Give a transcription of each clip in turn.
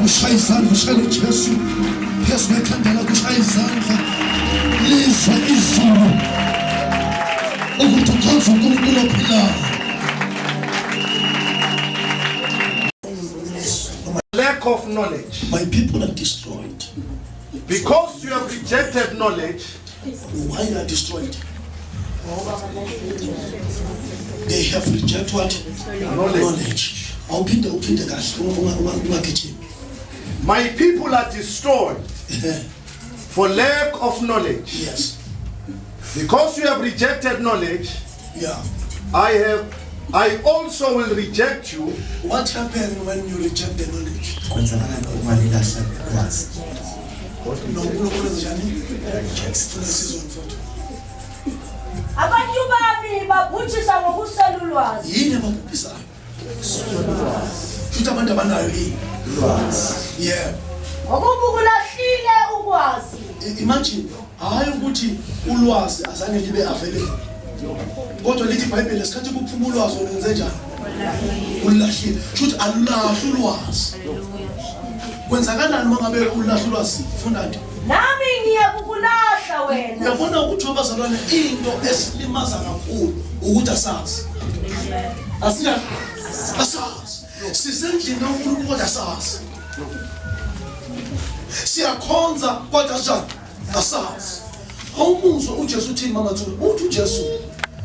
Kushayizandla Jesu phezu kwekhandela kushayizandla lizwa izulu ukuthi ukhonza uNkulunkulu ophilayo. Lack of knowledge. My people are destroyed Because you have rejected knowledge. Why are they destroyed? They have rejected what? Knowledge. Uphinde kahle ungagijimi. My people are destroyed for lack of knowledge. Yes. Because you have rejected knowledge, Yeah. I also will reject you. What happens when you reject the knowledge? Abantu bami babhujisa ngokuselulwazi. Yini ababhubhisayo? Futhi abantu abanayo yini? Yeah. Ngokubukulahlile ukwazi. Imagine, hayi ukuthi ulwazi azange libe available. Kodwa lithi iBhayibheli lesikhathi kuphuma ulwazi wenze njani? Ulahlile. Futhi alulahle ulwazi. Kwenzakalani mangabe ulahle ulwazi? Funda nje. Nami ngiyakukulahla wena. Uyabona ukuthi abazalwane into esilimaza kakhulu ukuthi asazi. Asazi. Sisendlini kaNkulunkulu kodwa asazi. Siyakhonza kodwa njani? Asazi. Awumuzwa uJesu uthini mama Thula? Uthi uJesu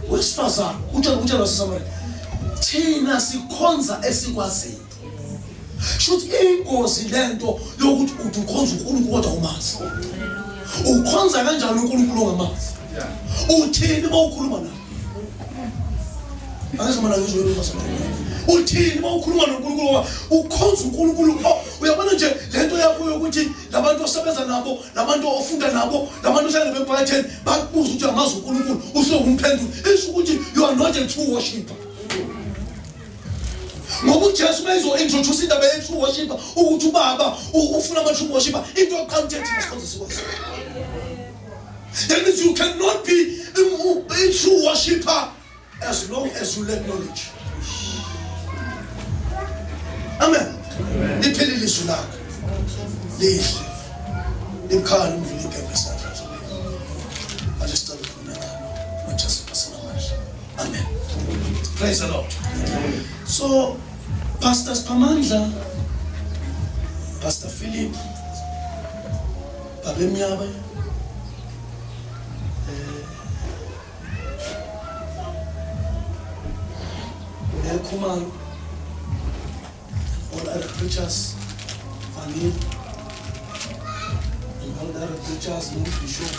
wesifazana utshela waseSamaria. Thina sikhonza esikwaziyo. Shothi ingozi lento yokuthi uthi ukhonza uNkulunkulu kodwa umazi. Ukhonza kanjani uNkulunkulu ongamazi? Uthini mawukhuluma naye? Akazoma ngizwe uNkulunkulu. Uthini mawukhuluma noNkulunkulu? Ukhonza uNkulunkulu. Uyabona nje lento yakho yokuthi labantu osebenza nabo, labantu ofunda nabo, labantu ohlala bemphakathini bakubuza ukuthi amazi uNkulunkulu, usokumphendula. Isho ukuthi you are not a true worshipper. Ngoba uJesu mayizo introduce indaba ye true worshipper ukuthi ubaba ufuna ama true worshipper into yokuqala uthethi ngesikhonzo sikwazi. That means you cannot be a true worshipper as long as you lack knowledge. Amen. Liphelile izwi lakho. Lihle. Likhali umvile iphepha Ajestable kunalo. Manchester personal. Amen. Praise the Lord. So Pastor Spamandla, Pastor Philip, Babe Mnyabe, Kumalo, all other preachers, Vanil, and all the other preachers, Bishop,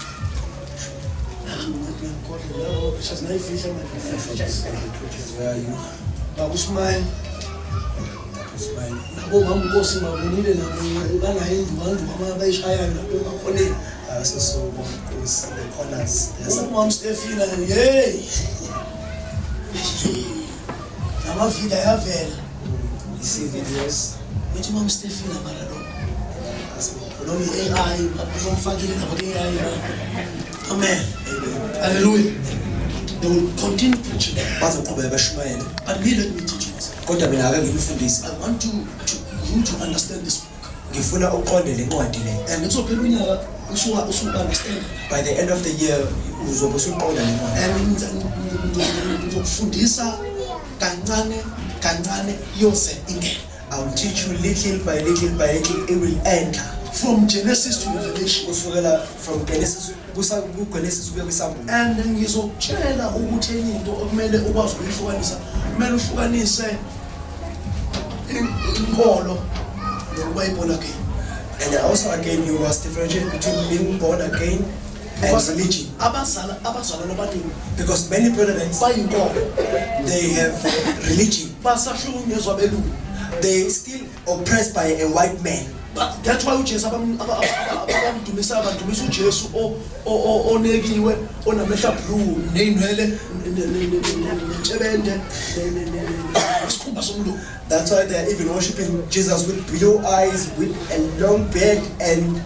where are you? Babu Smile. Nabo mamkosi mabonile nabo bangayenzi abantu abayishaya lapho emakhoneni so the corners. Mom Stefina hey amavida yavela You see videos. Which Mom Stefina barado noma AI bazomfakile nabo AI. Amen. Hallelujah. They will continue preaching. Bazoqhubeka beshumayela. But let me teach you. Kodwa mina ake ngikufundise. I want you to understand this book. Ngifuna uqonde le ncwadi le. And ngizophela unyaka usuka understand. By the end of the year uzobe usuqonda le ncwadi. And ngizokufundisa kancane yose ingene. I will teach you little by little it will enter From Genesis to Revelation. kusukela from Genesis kuya kwisambulo. And ngizokutshela ukuthi enye into okumele ukwazi ukuyihlukanisa. Kumele uhlukanise inkolo nokuba born again. And also again you must differentiate between being born again and religion. Abazalwane abaningi Because many presidents bayinkolo. they have religion. Basahlukunyezwa belungu. They still oppressed by a white man. But that's why uJesu abamdumisa abadumisa uJesu onekiwe onamehla blue neinwele nentshebende isikhumba somlungu. That's why they're even worshiping Jesus with blue eyes, with a long beard, and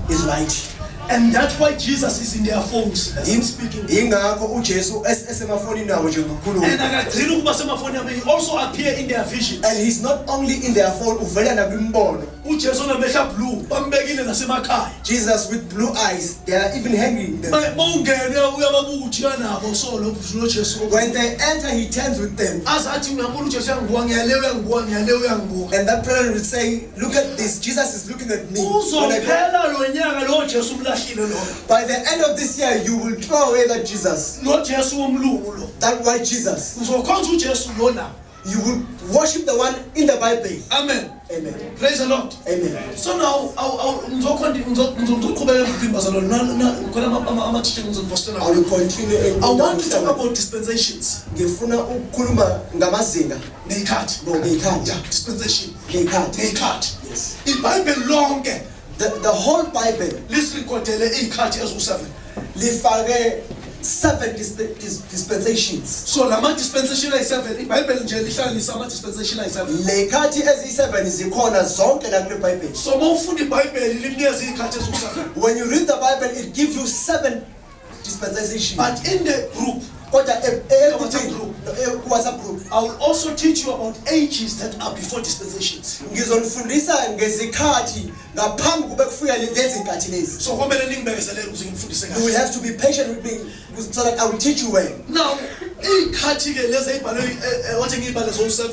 is white. And that's why Jesus is in their phones as he's speaking. Ingakho uJesu esemafonini nabo nje ukukhuluma. And akagcina ukuba semafoni yabo, he also appear in their visions. And he's not only in their phone, uvela nakwimbono. uJesu onamehla blue bambekile nasemakhaya. Jesus with blue eyes, they are even hanging them. Bawungene uyababuka ujiya nabo so lo Jesu. When they enter, he turns with them. Azathi uyabona uJesu yangibuka ngiyale uyangibuka. And that prayer will say, look at this, Jesus is looking at me. Uzophela lo nyaka lo Jesu umlahlile lo. By the end of this year, you will throw away that Jesus. Lo Jesu womlungu lo. That white Jesus. Uzokhonza uJesu lona. You will worship the one in the Bible. Amen. Amen. Praise the Lord. Amen. So now ngizoqhubeka I will continue. I want to talk about dispensations. Ngifuna ukukhuluma ngamazinga. Ngekhathi. Ngekhathi. Yeah, dispensation. Ngekhathi. Yes. iBhayibheli lonke The whole Bible lisirekhodele izikhathi ezu7. lifake 7 dispensations. So lama dispensation ayi7 iBhayibheli nje lihlanganisa ama dispensation ayi7. Lekhathi ezi7 zikhona zonke la kule Bible. So mawufunda iBhayibheli linikeza izikhathi ezu7. When you read the Bible, it gives you 7 dispensations. But in the group, WhatsApp group, I will also teach you about ages that are before dispensations. ngizonifundisa ngezikhathi ngaphambi kube kufika lezi nkathi lezi. So kumele ningibekezelele ukuze ngifundise You will kahle. have to be patient with me so that I will teach you well. Now, izikhathi ke lezi ayibhalwe wathi ngibale zo7.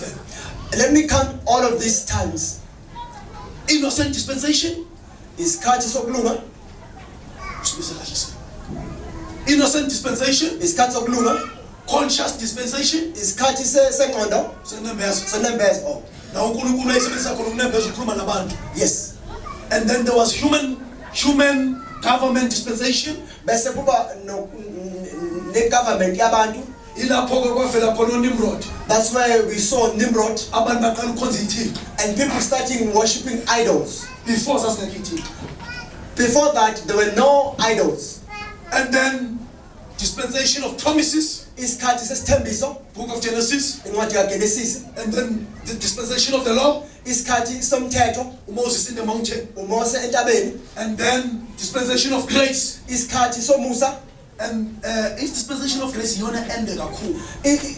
Let me count all of these times. Innocent dispensation, Isikhathi sokulunga, usibise kahle sir. Innocent dispensation, isikhathi sokulunga, conscious dispensation, isikhathi sengqondo, senembezo. senembezo. Now uNkulunkulu ayisebenzisa khona ukunembezo ukukhuluma nabantu. Yes. And then there was human government dispensation. Bese kuba ne government yabantu. Ilapho ke kwavela khona uNimrod. That's where we saw Nimrod Abantu baqala ukukhonza iThixo. and people starting worshiping idols. Before sasingekho iThixo. Before that, there were no idols. And then dispensation of promises, Isikhathi sesithembiso, book of Genesis. incwadi kaGenesis. And then the dispensation of the law, Isikhathi somthetho, Moses in the mountain. uMose entabeni. And then dispensation of grace. Isikhathi somusa, And it's dispensation of grace yona ende kakhulu.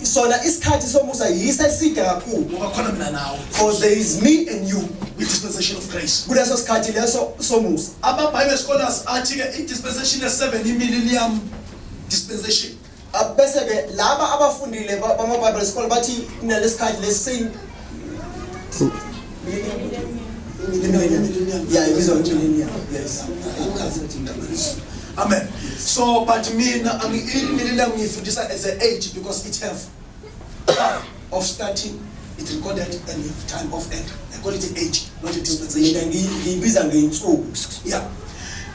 sona isikhathi somusa yiso eside kakhulu. Ngoba khona mina nawe. For there is me and you. With dispensation of grace. Kuleso sikhathi leso somusa. Aba-Bible scholars athi ke i-dispensation ye7 i-millennium dispensation. Bese ke laba abafundile bama Bible school bathi nalesikhathi lesi yeah, ibizwa millennium. Yes. Amen. So, but mina millennium ngifundisa as an age because it have time of starting, it recorded, and have time of end. I call it an age, not a dispensation. Mina ngiyibiza ngeinsuku. Yeah.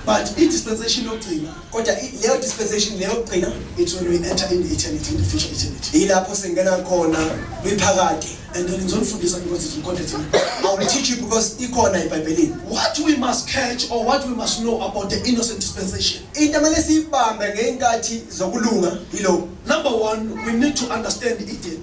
But i-dispensation yokugcina, Kodwa leyo dispensation leyo kugcina it's when we enter in the eternity, in the future eternity. ilapho singena khona kwiphakade. And then ngizonifundisa because it's recorded in the I will teach you because ikhona eBhayibhelini. What we must catch or what we must know about the innocent dispensation. Into mele siyibambe ngeenkathi zokulunga yilo. Number one, we need to understand Eden.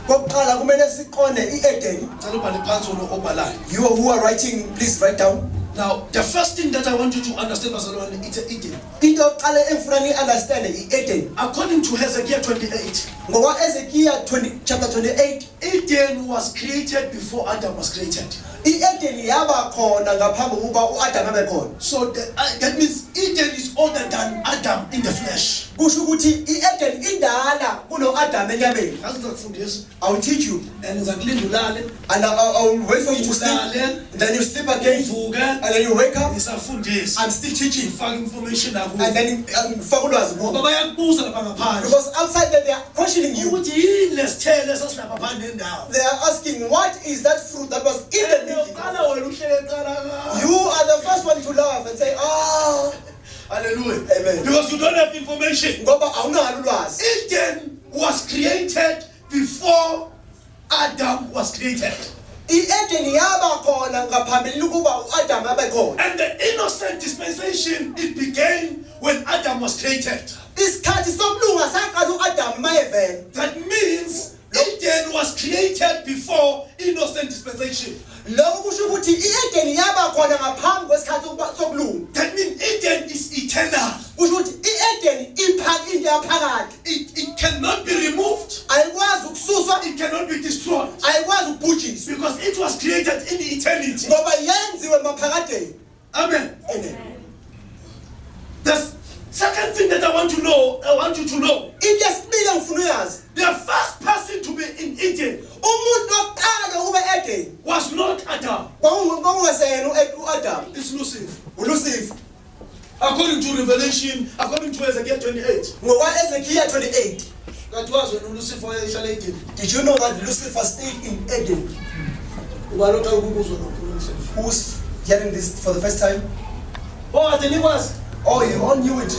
Kokuqala kumele siqonde iEden. Ngicela ubhale phansi obhalayo. You who are writing, please write down. Now, the first thing that I want you to understand, Barcelona, it's Eden. Into yokuqala engifuna ni-understand iEden. According to Hezekiah 28, Ngoba Ezekiel chapter 28, Eden was created before Adam was created. iEden yaba khona ngaphambi kokuba uAdam abe khona. So that means Eden is older than Adam in the flesh. Kusho ukuthi iEden indala kunoAdam enyameni. Ngizakufundisa I will teach you and ngizakulinda ulale, and I will wait for you to sleep. ulale, Then you sleep again uvuke, and then you wake up. ngisafundisa. I'm still teaching Ngifaka information and nakuwe. then ngifaka ulwazi Ngoba kubo. bayakubuza lapha ngaphandle. Because outside there they are questioning you. Ukuthi yini lesithelo esasilapha phandle endawo. They are asking, what is that fruit that was in the beginning? Uqala wena uhlele eqala. You are the first one to laugh and say, oh, Hallelujah. Amen. Because you don't have information. ngoba awunalo ulwazi. Eden was created before Adam was created. I-Eden yaba khona ngaphambili ukuba uAdam abe khona. And the innocent dispensation, it began when Adam was created. Isikhathi sokulunga saqala uAdam mayevela. That means Eden was created before innocent dispensation. Lokho kusho ukuthi i-Eden yaba khona ngaphambi kwesikhathi sokulunga. That means Eden is eternal. Kusho ukuthi i-Eden iphakathi into yaphakathi. It cannot be removed. Ayikwazi ukususwa, It cannot be destroyed. ayikwazi ukubhujiswa. Because it was created in eternity. Ngoba yenziwe maphakadeni. Amen. Amen. The second thing that I want you to know, Into yesibili engifuna uyazi, the first person to be in Eden umuntu wokuqala ukuba e-Eden was not Adam. kwakungaseyena uAdam, It's Lucifer. uLucifer. According to Revelation, according to Ezekiel 28. Ngowa-Ezekiel 28. That was when Lucifer was Eden. Did you know that Lucifer stayed in Eden? Who's hearing this for the first time? Oh, I think it was. Oh, you all knew it.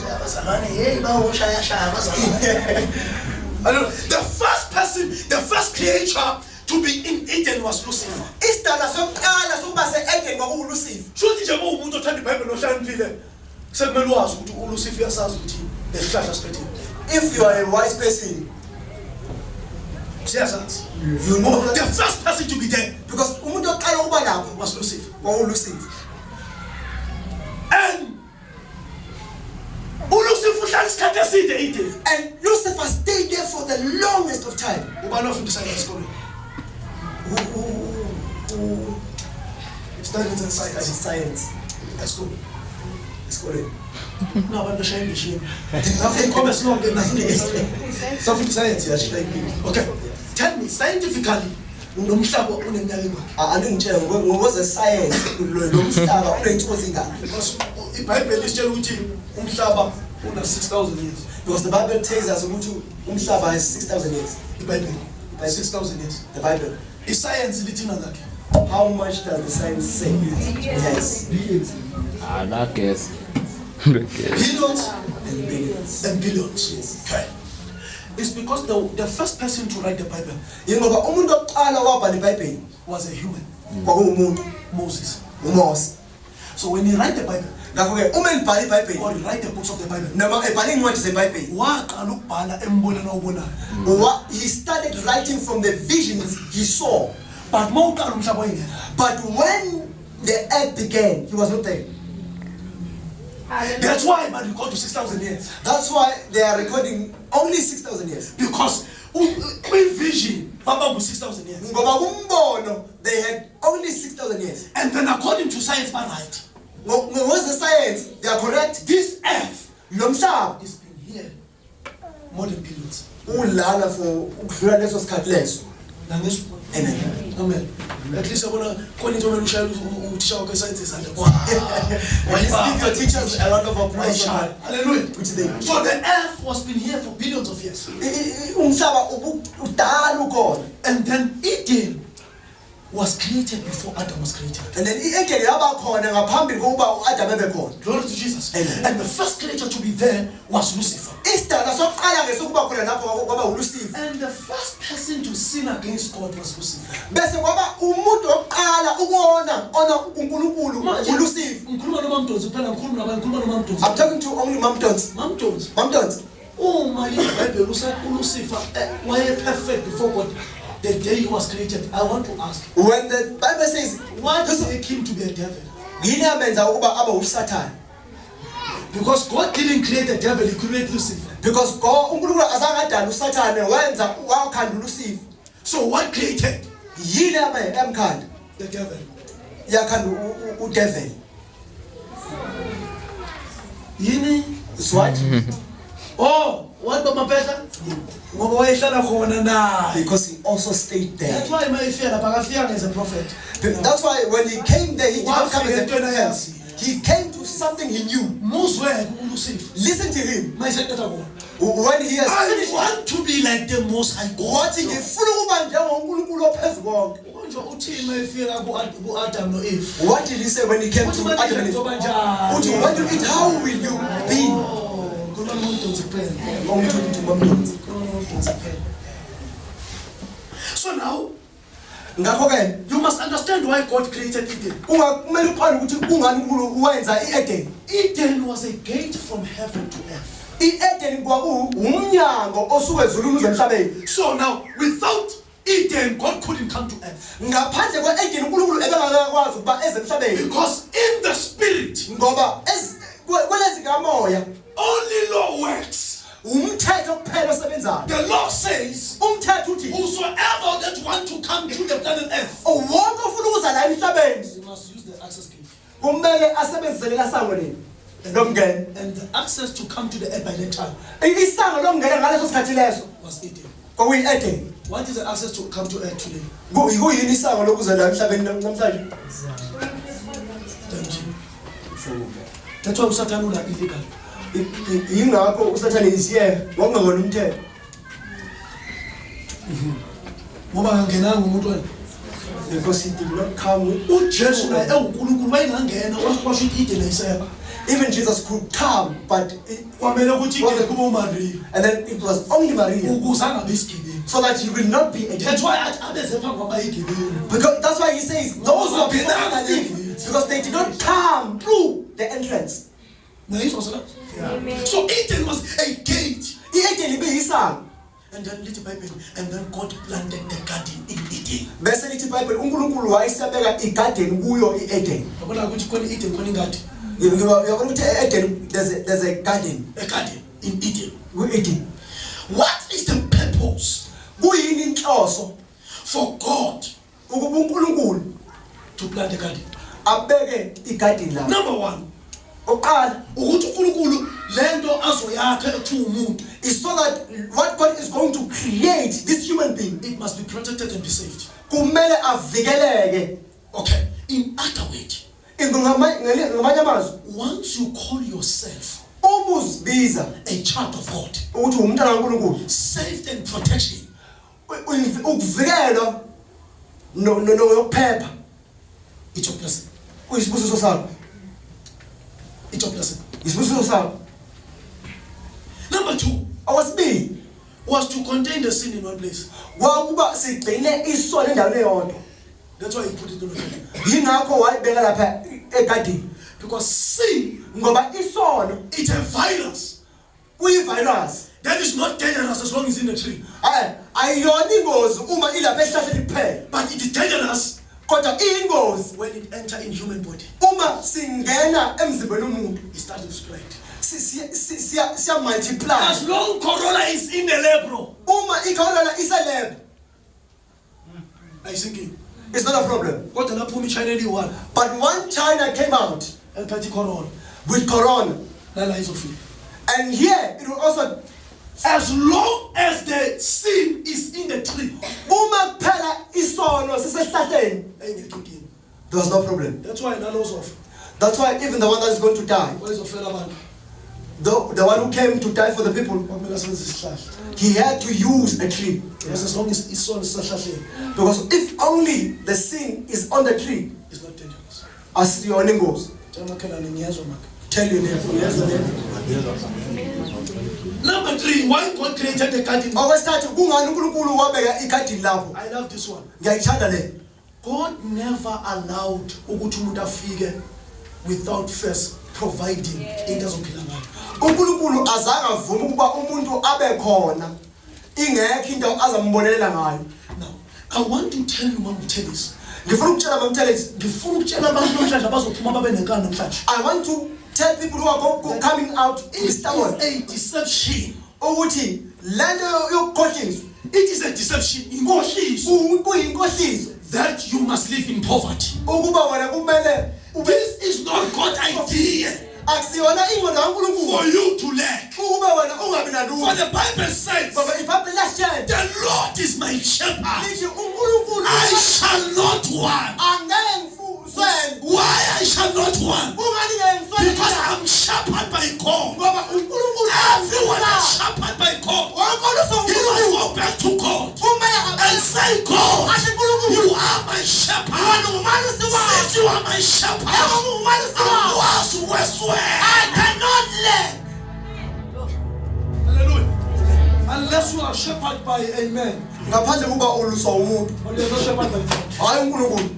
The first person, the first creature to be in Eden was Lucifer. Isidalwa sokuqala sokuba se-Eden kwakunguLucifer. Shothi nje umuntu othanda iBhayibheli ohlaniphile sekumele wazi ukuthi uLucifer yasazi ukuthi lesihlahla siphetheni. If you are a wise person, Siyazazi. you know The that first person to be there because umuntu oqala ukuba lapho was Lucifer. kwakunguLucifer. And uLucifer uhlala isikhathi eside Eden. And Lucifer stayed there for the longest of time. Ubani ofundisa esikolweni? Who Studied in studied science. science? Let's go. Esikoleni. No, abantu bashaya imishini. Nothing comments no, nothing is. Something science yashaya. Okay. Tell me scientifically unomhlaba uneminyaka engakhi? Andingitshela ngokweze science lo mhlaba uney'nsuku ezingaki. Because iBhayibheli isitshela ukuthi umhlaba una 6,000 years. Because the Bible tells us ukuthi umhlaba has 6,000 years. iBhayibheli 6,000 years. The Bible. Iscience lithina ngakhi? How much does the science say? Yes. I guess. Billions And billions. and billions. Okay. It's because the first person to write the Bible Ngoba umuntu oqala wabhala iBhayibheli was a human, kwakungumuntu, Moses. uMose. So when he write the Bible Ngakho-ke uma elibhala iBhayibheli or he write the books of the Bible, noma ebhala iy'ncwadi zebhayibheli, waqala ukubhala embonweni awubonayo. he started writing from the visions he saw. But mawuqala umhlaba oyingena. But when the earth began, he was not there. That's why but we go to 6,000 years. That's why they are recording only 6,000 years. Because vision baba 6,000 years. Ngoba kumbono, they had only 6,000 years. And then according to science by right, What's the science? They are correct. this earth Lo mhlaba has been here more than billions. ulana for ukudlula leso sikhathi leso. Than this. Amen. Amen. At least I wanna call it when ushaya uthisha wakhe science and When you give your teachers a round of applause. Hallelujah. Which they So the earth was been here for billions of years. umhlaba udala ukhona. And then Eden was created before Adam was created. And then i-Eden yaba khona ngaphambi kokuba uAdam ebe khona. Glory to Jesus. Amen. And the first creature to be there was Lucifer. Isidalwa sokuqala ngesokuba khona lapho kwaba uLucifer. And the first person to sin against God was Lucifer. Bese kwaba umuntu oqala ukubona ona uNkulunkulu uLucifer. Ngikhuluma noMamdonsi kuphela ngikhuluma nabantu ngikhuluma noMamdonsi. I'm talking to only Mamdons. Mamdonsi. Mamdons. Uma iBhayibheli uLucifer waye perfect before God the day he was created. I want to ask, When the Bible says why did he came to be a devil? yini amenza ukuba abe uSathane? Because God didn't create the devil, he created Lucifer. Because uNkulunkulu azangadala uSathane wenza wakhanda uLucifer. So what created Yini emkhanda? the devil? Yakhanda uDevil. Yini? It's what? Oh, what about Mapeta? Ngoba wayehlala khona naye. Because he also stayed there. That's why mayifika lapha akafika as a prophet. That's why when he came there, he did not come as a Wafika entweni prophet. ayazi. He came to something he knew. Muzwe uLucifer. Listen to him. Mayisenthetha kona. When he has I finished want to be like the most high God. wathi ngifuna ukuba njengoNkulunkulu ophezulu konke. Manje uthini mayifika ku-Adam no-Eve? What did he say when he came Uthi to manje Adam and Eve? njengoba njani? Uthi, when you eat, how will you be? Khuluma noMamdonsi kuphela. Only talking to Mamdons. Khuluma noMamdonsi kuphela. So now, Ngakho-ke, you must understand why God created Eden. Kumele uqale ukuthi kungani uNkulunkulu wenza iEden. Eden was a gate from heaven to earth. iEden umnyango osuke ezulwini uze emhlabeni. So now, without Eden, God couldn't come to earth. Ngaphandle kweEden uNkulunkulu ebengakwazi ukuba eze emhlabeni. Because in the spirit, Ngoba kwelezi kamoya only law works. umthetho kuphela osebenzayo. The law says, Umthetho uthi whosoever that want to come to the planet earth, wonke ofuna ukuza la emhlabeni you must use the access gate. kumele asebenzise lela sango leli lomngena. And the access to come to the earth by that time Isango lomngena ngaleso sikhathi leso was Eden. kwakuyi-Eden. What is the access to come to earth today? Kuyini isango lokuza la emhlabeni namhlanje? Thank you. That's why Satan will illegal. Yingakho usathane isiye wangakona umthetho. Ngoba angenanga umuntu wena. Because he did not come with uJesu naye uNkulunkulu wayengangena washo Eden ayisepha. even Jesus could come, but Kwamele ukuthi Eden kube uMaria. and then it was only Maria, Ukuze angabe isigibeni. so that he will not be a That's why athi abeze phambi kwabayigibeni. because that's why he says those who are before Adam and Eve, because they did not come through the entrance. Nayizwa sala. So Eden was a gate. iEden ibiyisango. And then little Bible, and then God planted the garden in Eden. Bese lithi iBhayibheli uNkulunkulu wayesabeka igarden kuyo iEden. Yabona ukuthi khona Eden khona ingadi. Uyabona ukuthi eEden there's a garden. A garden in Eden. Ku-Eden. What is the purpose Kuyini inhloso for God ukuba uNkulunkulu to plant a garden? abeke igarden la? Number one, Oqala ukuthi uNkulunkulu lento azoyakha ethi umuntu, is so that what God is going to create this human being it must be protected and be saved. kumele avikeleke. Okay. In other words, Ngamanye amazwi once you call yourself umuzibiza a child of God, ukuthi umntana kaNkulunkulu, saved and protection, ukuvikelwa nokuphepha it's your blessing. kuyisibusiso sakho. It's your blessing. Isibusiso sakho. Number two Okwesibili was to contain the sin in one place. kwakuba sigcine isono endaweni eyodwa. That's why he put it on the garden. Yingakho wayibeka lapha egadini. Because sin, Ngoba isono it's a virus kuyivirus. that is not dangerous as long as it's in the tree. Ayiyona ingozi uma ilapha esihlahleni kuphela. But it is dangerous Kodwa iyingozi when it enters in human body. uma singena emzimbeni womuntu. It starts to spread. Siya multiply. As long Corona is in the lab, bro. Uma ikhona iseleb, I thinking. it's not a problem. What the Lapumi China one But when China came out and Petty Corona. with Corona, Nala is of it. and here it will also, As long as the sin is in the tree, uma kuphela isono sisesihlahleni, there was no problem. that's why Nalos of. That's why even the one that is going to die, What is of Felaban? the one who came to die for the people, he had to use a tree. Yes, as long as it's on the Because if only the sin is on the tree, it's not dangerous. as your name goes, tell your name. Number three, why God created the garden? Okwesithathu kungani uNkulunkulu wabeka igarden lapho? I love this one. Ngiyayithanda le. God never allowed ukuthi umuntu afike without first providing into azophila ngayo. uNkulunkulu azange avuma ukuba umuntu abe khona ingekho into azambonelela ngayo. Now, I want to tell you, Mama, tell this. Ngifuna ukutshela bamthelezi. Ngifuna ukutshela abantu namhlanje abazophuma babe nenkani namhlanje. I want to tell people who are coming out It with is stubborn a deception. ukuthi lento yokukhohlisa It is a deception. Inkohliso. kuyinkohliso That you must live in poverty. ukuba wena kumele This is not God's idea akusiyona ingqondo kaNkulunkulu for you to lack. ukuba wena ungabi For nalutho. the Bible says, Ngoba iBhayibheli liyasitshela the Lord is my shepherd. lithi uNkulunkulu I shall not want. angeke ngifusele. Why I shall not want? Kungani ngeke ngifusele? Because I'm shepherded by God. Ngoba uNkulunkulu Everyone is shepherded by God. wonke oluso He must go back to God and say, God, you are my shepherd. Since you are my shepherd, I was westward. I cannot lack. Hallelujah. Unless you are shepherded by a man, ngaphandle kuba uluswa umuntu But there's no shepherd by God. hayi uNkulunkulu.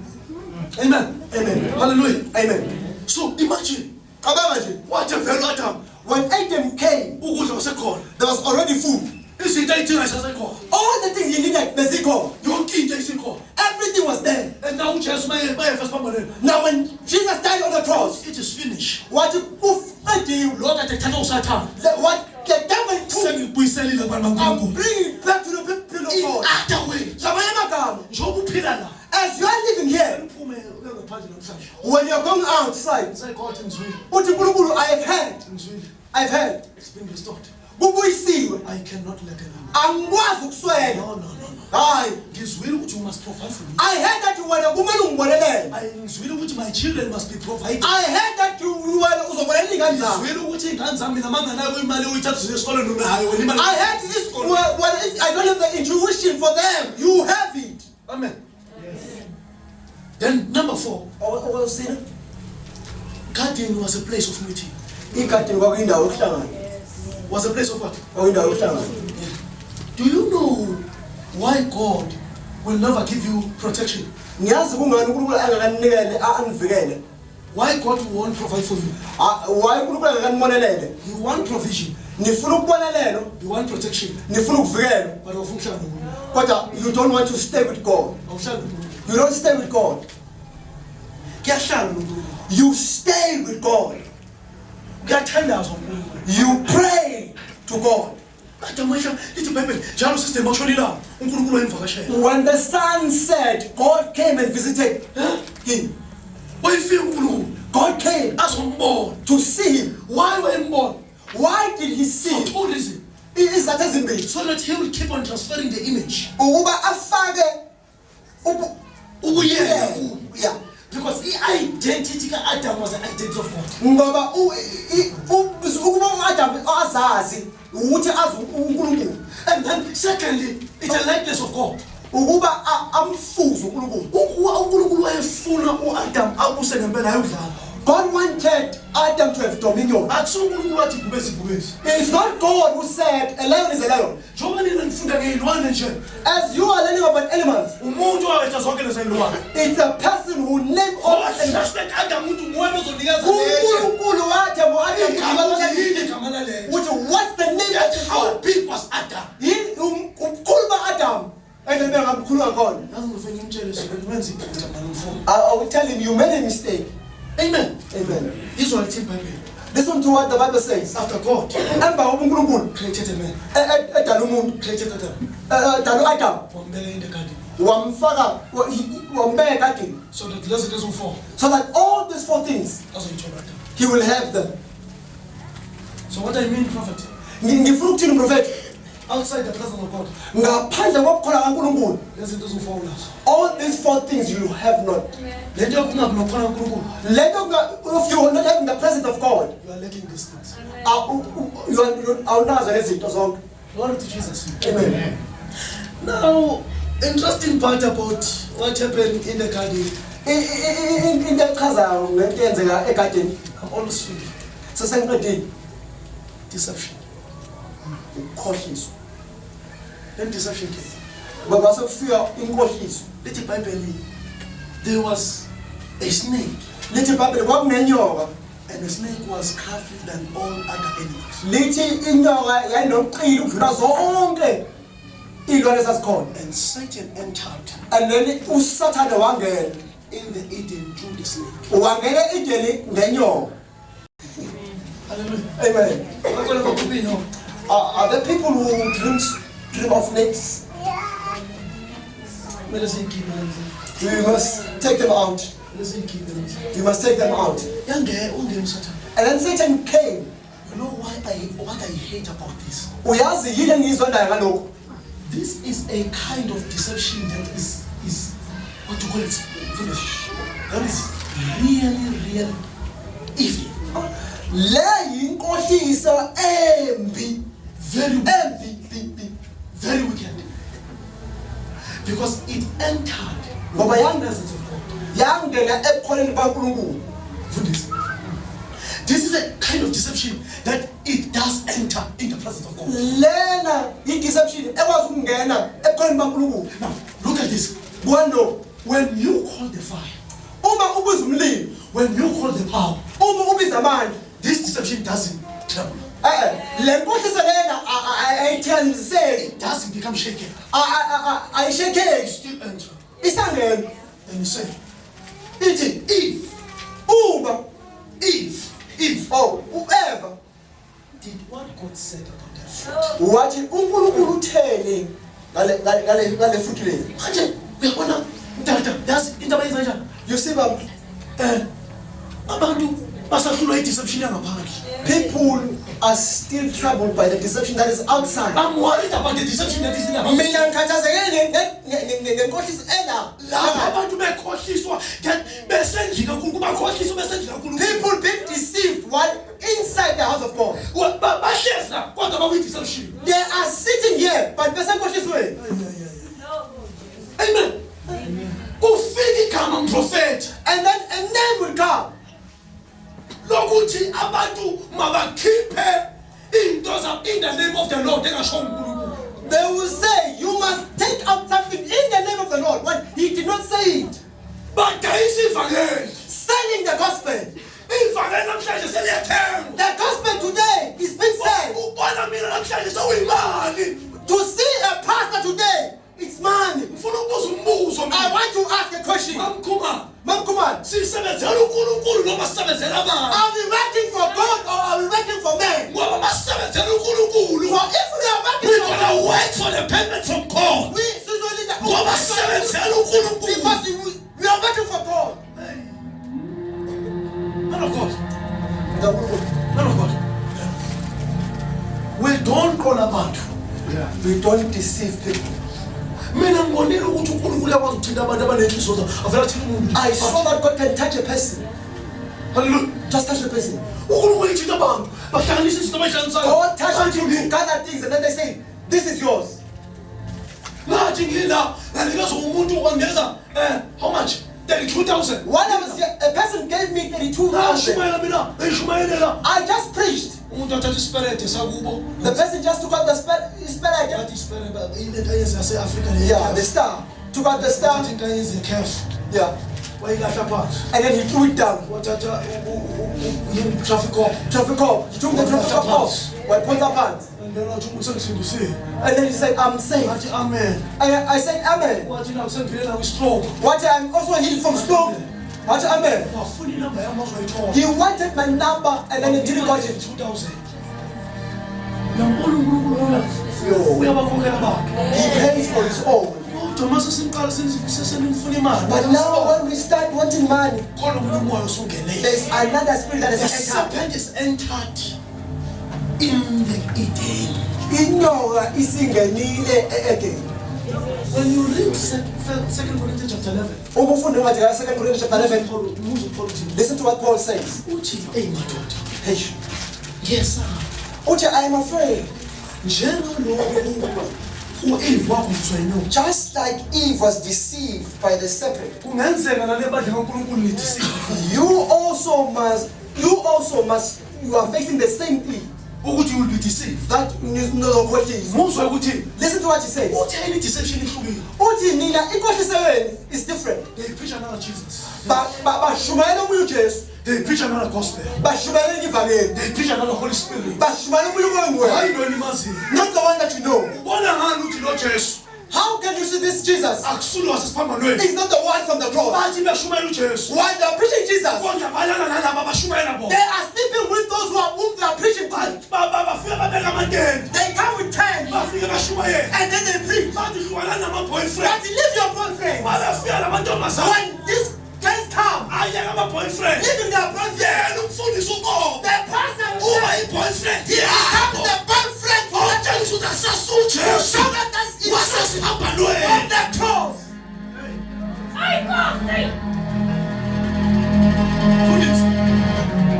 Amen. Amen. Hallelujah. Amen. So imagine Cabanga nje, what a very Adam. when Adam came, Ukudla kwasekhona. there was already food. Izinto ayidinga sasekhona. All the things he needed, bezikhona. Yonke into isikhona. Everything was there. And now uJesu bayefesa phambaneni. Now when Jesus died on the cross, It is finished. wathi kuqediwe. Lo kade thatha uSathane. What the devil took, Sengikubuyiselile kubantu I'm kaNkulunkulu. bringing it back to the people of In God. other way, Ngamanye amagama, njengoba uphila la. as you are living here, Uphume ube ngaphandle namhlanje. when you're going outside, Say God ngizwile. uthi uNkulunkulu, I have heard, Ngizwile. I've heard. It's been restored. Kubuyisiwe. I cannot let anyone. Angikwazi ukuswela. No. Hayi. Ngizwile ukuthi you must provide for me. I heard that wena kumele ungibonelele. Ngizwile ukuthi my children must be provided. I heard that wena uzobonelela ingane zami. Ngizwile ukuthi ingane zami mina manganayo imali uyithatha esikoleni noma hayi wena imali. I heard this if I don't have the intuition for them, you have it. Amen. Then number 4, Awusina? garden was a place of meeting. Igarden kwakuyindawo yokuhlangana. Was a place of what? Kwakuyindawo yokuhlangana. Do you know why God will never give you protection? Ngiyazi kungani uNkulunkulu angakanikele anivikele. Why God won't provide for you? Why uNkulunkulu angakanibonelele? You want provision, Nifuna ukubonelelo, you want protection, nifuna ukuvikelwa. but awufunction nomuntu. Kodwa you don't want to stay with God. Awuhlali nomuntu. You don't stay with God. Kuyahlala nomuntu. You stay with God. Kuyathandazwa uNkulunkulu. You pray to God. Adam wayesha lithi iBhayibheli njalo system awushonila uNkulunkulu wayemvakashela. When the son said, God came and visited him. Wayefika uNkulunkulu God came azombona. to see him. Why wayembona? Why did he see For him? two reasons. Izathu ezimbili. So that he will keep on transferring the image. Ukuba afake Ubuyena. yeah. Because the identity ka-Adam was the identity of God. Ngoba ukuba uAdam azazi ukuthi azi uNkulunkulu. And then secondly, it's a likeness of God. Ukuba amfuze uNkulunkulu. uNkulunkulu wayefuna uAdam abuse ngempela ayodlala. God wanted Adam to have dominion. Akusiwo uNkulunkulu wathi gubezi gubezi. It's not God who said a lion is a lion. Njengoba nina nifunda ngeyilwane nje. As you are learning about animals, Umuntu owetha zonke lezi yilwane. it's a person who named all animals. Just that Adam umuntu nguye ozonikeza lezi. uNkulunkulu wathi Adam Igama laleyo. what's the name of this How one? big was Adam? Umkhulu Adam. And then ngamkhulu kakhona. Yazi ngifike ngimtshele sibili wenza iphutha malumfo. I will tell him you made a mistake. Amen. Amen. Izwa lithi iBhayibheli. Listen to what the Bible says. After God Emva kokuba uNkulunkulu created a man, edala umuntu, created Adam, edala Adam, wambeka in the garden. wamfaka wambeka egadini, So that lezi lezo 4 so that all these 4 things azoyithola Adam. he will have them. So what I mean, prophet, Ngifuna ukuthini prophet? outside the presence of God, Ngaphandle kokukhona kaNkulunkulu, lezi lezo 4 unazo. all these 4 things you have not. Le nto yokungabi nokukhona kaNkulunkulu, If you are not having the presence of God, you are lacking these things. awunazo lezinto zonke. Glory to Jesus. Amen. Now, interesting part about what happened in the garden, Into echazayo ngento eyenzeka egadini. I'm always feeling Sesengiqedile deception. ukukhohliswa. Then deception came. Ngoba sekufika inkohliso. Lithi iBhayibheli, there was a snake, Lithi iBhayibheli kwakunenyoka. and the snake was craftier than all other animals. Lithi inyoka yayinoqili ukudlula zonke iy'lwane ezazikhona. And Satan entered And then uSathane wangena. in the Eden through the snake. Wangena edeni ngenyoka. Hallelujah. Amen. Bakhona bakhuphi no. Are there people who dream of snakes? Kumele siyikhiphe lezi. We must take them out. Kumele siyikhiphe lezi. We must take them out. Ungene uSathane. And then Satan came. You know what I hate about this? Uyazi yini engiyizondayo ngalokho? This is a kind of deception that is what you call it, finish. That is really evil. Le yinkohliso embi. Very Embi. wicked. Because it entered Ngoba the presence of God. yangena ebukholeni baNkulunkulu. For this. This is a kind of deception that it does enter in the presence of God. Lena i-deception ekwazi ukungena ebukhoneni baNkulunkulu. Now, look at this. Kwano When you call the fire, uma ubiza umlilo, when you call the power, uma ubiza amandla, this deception doesn't tremble. le nkohliso lena ayithandiseki, It doesn't become shaken. It ayishekeki, still enter. isangena. And you say, if, Uma uEva did what God said about that fruit. wathi uNkulunkulu uthele ngale fruit le. Manje uyabona tata, yazi into abayenza njani? You see baba, Abantu basahlulwa i-deception yangaphandle. people are still troubled by the deception that is outside. I'm worried about the deception that is in our Mina ngikhathazekile ngenkohliso lapha abantu bekhohliswa besendlini kaNkulunkulu bakhohliswa besendlini kaNkulunkulu. people being deceived while inside the house of God. Bahlezi la kodwa bakwi-deception. They are sitting here but besenkhohlisweni. Amen. Kufika igama mprofeti And then a name will come. lokuthi abantu mabakhiphe into zabo in the name of the Lord engasho uNkulunkulu. They will say, you must take out something in the name of the Lord when he did not say it. Badayisa ivangeli. Selling the gospel. Ivangeli namhlanje seliyathengwa. The gospel today is being sold. Ubona mina namhlanje sewuyimali. To see a pastor today, it's money. Ngifuna ukubuza umbuzo I mina. want to ask a question. Mamkhuma, Mom, come on. sisebenzela uNkulunkulu noma sisebenzela abantu? Are we working for God or are we working for men? Ngoba masisebenzela uNkulunkulu, For if we are we're working for gonna God, wait for the payment from God. we usually Ngoba sisebenzela uNkulunkulu. because we are working for God. Man of God. Man of God. We don't call abantu. We don't deceive people. Mina ngibonile ukuthi uNkulunkulu uyakwazi ukuthinta abantu abanenhliziyo zabo. Avela thina umuntu. I saw that God can touch a person. Hallelujah. Just touch a person. uNkulunkulu uyithinta abantu. Bahlanganisa izinto abayihlanganisayo. God touch Athi people to gather things and then they say, this is yours. ngathi ngila nganikeza umuntu wangeza how much? 32,000. When I was here, a person gave me 32,000. Ngashumayela mina, ngishumayelela. I just preached. Umuntu athatha isiperede sakubo. The person just took out the spell. Bathi isiperede into eyenza yase-Afrika Yeah, the star. Took out the star. Bathi into eyenza ikhefu. Yeah. Wayilahla phansi. And then he threw it down. Wathatha traffic cop. Traffic cop. He took the traffic cop off. While point up hands. And then wathi umuntu sengisindisile. And then he said, I'm saved. Wathi amen. I said, Amen. Wathi na kusengiphela kwi-stroke. What I'm also healed from stroke. What Amen. Wafuna inamba yami wazoyithola. He wanted my number and then he didn't got it. 2,000. Uyambona uNkulunkulu uyabakhokhela bakhe. He pays for his own. Kodwa mase simqala senifuna imali. But now when we start wanting money, Khona omunye umoya osungenile. there's another spirit that The is entered. serpent is entered in the Eden. Inyoka isingenile again. When you read 2 Corinthians chapter 11, Ukufunda incwadi ka 2 Corinthians chapter 11. umuzi uPaul uthi, Listen to what Paul says. uthi hey madoda, Hey, yes uthi, I am afraid. njengalokho uEve wakufiswa inyoka. Just like Eve was deceived by the serpent, Kungenzeka nale bandla kaNkulunkulu nideceive. you are facing the same thing. Ukuthi you will be deceived. That no question. Muzwa ukuthi Listen to what he says. uthi ayini deception ihlukile. Uthi nina inkohliso yenu is different. They preach another Jesus. Bashumayela omunye uJesu, They preach another gospel. bashumayela ivangeli, They preach another Holy Spirit. bashumayela omunye umoya. Hayi lo enimaziyo. Not the one that you know. Ubona ngani uthi lo Jesu How can you see this Jesus? akusulo wasesiphambanweni. He's not the one from the cross. Bathi beshumayela uJesu. While they are preaching Jesus, Kodwa balala nalabo abashumayela they bona. are sleeping with those whom they are preaching to. Bafika babeka amatende. They come with tent Bafike bashumayela. and then they preach. Bathi hlukana nama-boyfriend. But leave your boyfriend. Babefika lamantombazane. When these guys come, Ayeka ama-boyfriend. leaving their boyfriend, Yena umfundisi uqobo. the pastor Uba will i-boyfriend become yakho. the boyfriend to Awutshengisa ukuthi asasujesu. show that that's from Wasesiphambanweni. the cross.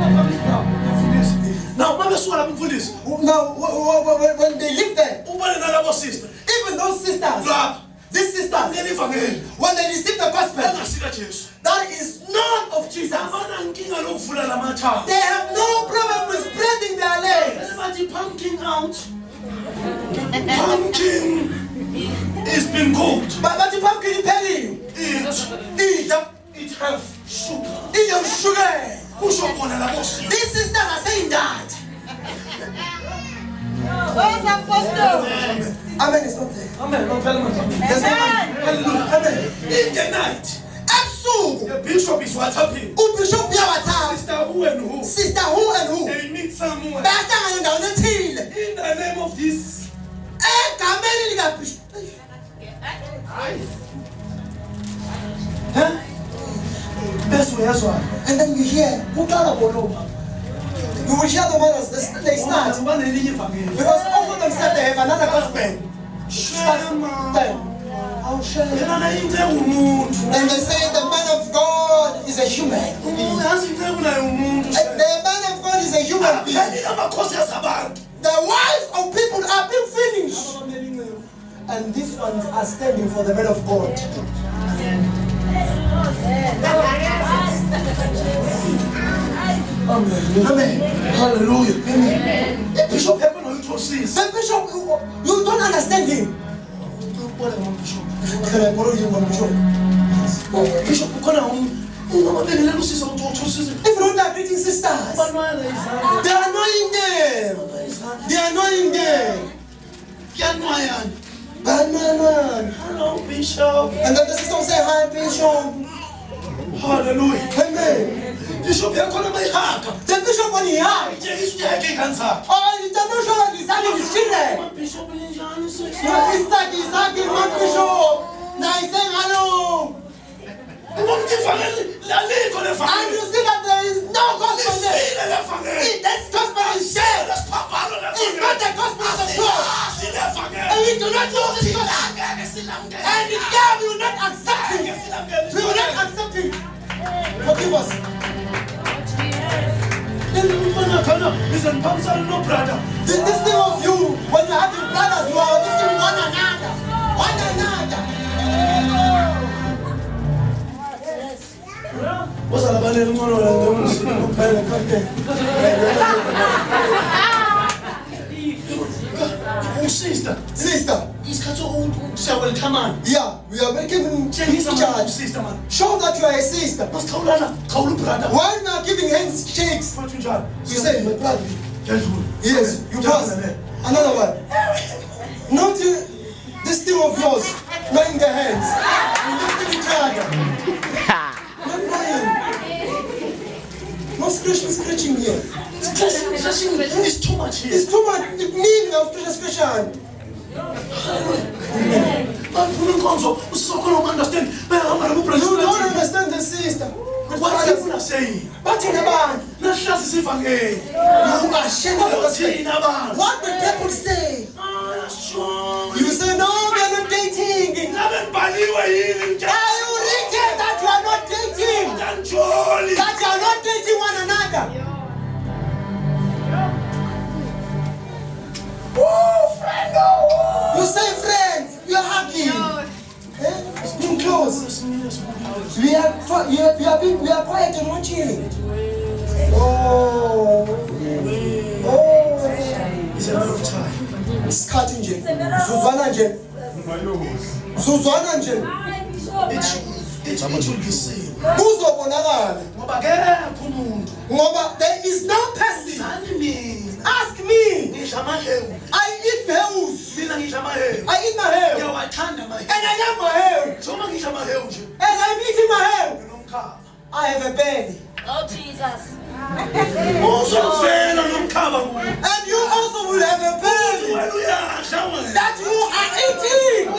Mfundisi. Now mabesuka lapho umfundisi. Now, when they live there, Ubone nalabo sister. even those sisters, Lapha. These sisters, bamkela ivangeli when they receive the gospel, bangasika Jesu that is none of Jesus. abanankinga lokuvula lamathambo They have no problem with spreading their legs. bathi pumpkin out. Pumpkin is been cooked. But you pumpkin penny. It have sugar. Eat your sugar. Kusho khona labo sisi. These sisters are saying that. Amen is not there. Amen. No phela manje. There's no Hallelujah. Amen. In the night, Ebusuku, the bishop is what happened. ubishop uyawathanda. Sister who and who? Sister who and who? They meet somewhere. Bayahlangana endaweni ethile. In the name of this. Egameni likabishop. Huh? Best way as well. And then you hear, kuqala bolo. You will hear the words, they start. Because also themselves they have another gospel. And they say the man of God is a human. The man of God is a human being. The wives of people are being finished. And these ones are standing for the man of God. Amen. Hallelujah. Amen. The bishop, the bishop, you don't understand him. Can I borrow you one bishop? Bishop, if you don't are greeting sisters, they are annoying them. They are annoying them. Hello, Bishop. And then the sister will say, hi, Bishop. Hallelujah. Amen. Bishop, the bishop when he had. Oh, he does not show that he's having his children. Bishop, He's like he's having one bishop. Now he's saying hello. And you see that there is no gospel there. This gospel is dead. It's not the gospel of the cross. And we do not know this gospel. And if God will not accept it, we will not accept it. Forgive us. This thing of you, when you're having brothers, you are listening one another. One another. Sister. Come on. Yeah, we are making charge. Sister, man. Show that you are a sister. When we are giving handshakes, you say, my brother. Yes, you pass. Another one. Not this thing of yours, laying the hands. You lift each other. Not lying. No scratching here. Scratching is too much here. It's too much. It needs no scratching. You don't understand the sister. what people are saying. But in the band, You are ashamed of the gospel. What will people say? You say, no, we are not dating. Are you written that you are not dating? That you are not dating one another? You say friends, you are hugging. It's been close. We are quiet and watching. Oh. It's a lot of time. Scattering. Zuzwana nje. It will be seen. Kuzobonakala. Ngoba there is no person. Ask me. I eat hills. I eat my hair. And I love my hair. As I'm eating my hair, I have a belly. Oh, Jesus. And you also will have a belly that you are eating.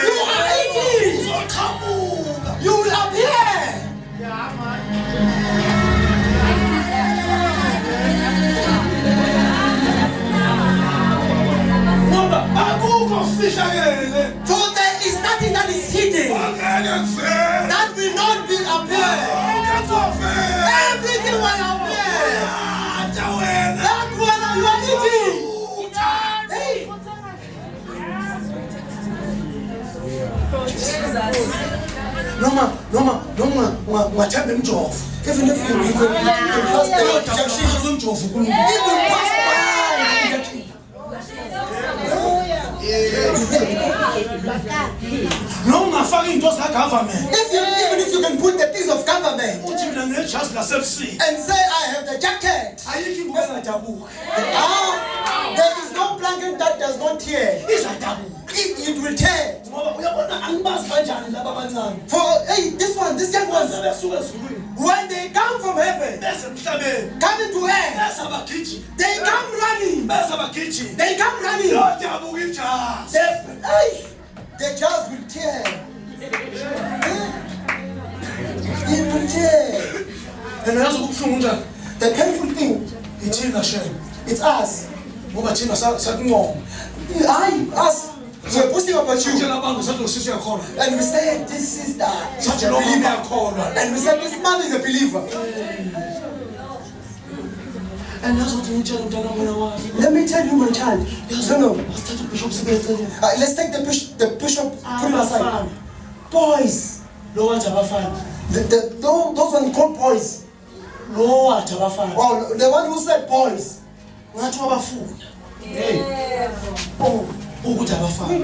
You are eating. You will appear. For there is nothing that is hidden that will not be appeared. Everything will appear. That one you are eating. Hey. noma ngathemba imjovo. Even if you can pass the injection, Imjovo it will pass by the injection. noma ungafaka into zikagovernment. Even if you can put the things of government Uthi mina nginejazi lasebusika. and say, I have the jacket. Ayikho ingubo ezadabuka. There is no blanket that does not tear. Izadabuka. It will tear. Ngoba uyabona angibazi kanjani laba abancane. For hey, this young one, Sebesuka ezulwini. when they come from heaven, Bese emhlabeni. coming to earth, Bese abagiji. they come running. Bese abagiji. They come running. Yodabuka ijazi. The jars will tear. It will tear. And yazi ukubuhlungu njani? The painful thing, Ithina shem. it's us. Ngoba thina sakunqoma. Us. We're boasting about you. Sitshela abantu sathi usisi yakholwa. And we say, this sister is Sathi a lo mama believer. yakholwa. And we say, this mother is a believer. And yazi ukuthi ngitshela umntana wena wami. Let me tell you, my child. No. Asithathe ubishop sibethe. Let's take the bishop, put him aside. Boys. Lo wathi abafana. Those ones called boys. Lo wathi abafana. Well, the one who said boys. Ngathi wabafuna. Ukuthi abafana.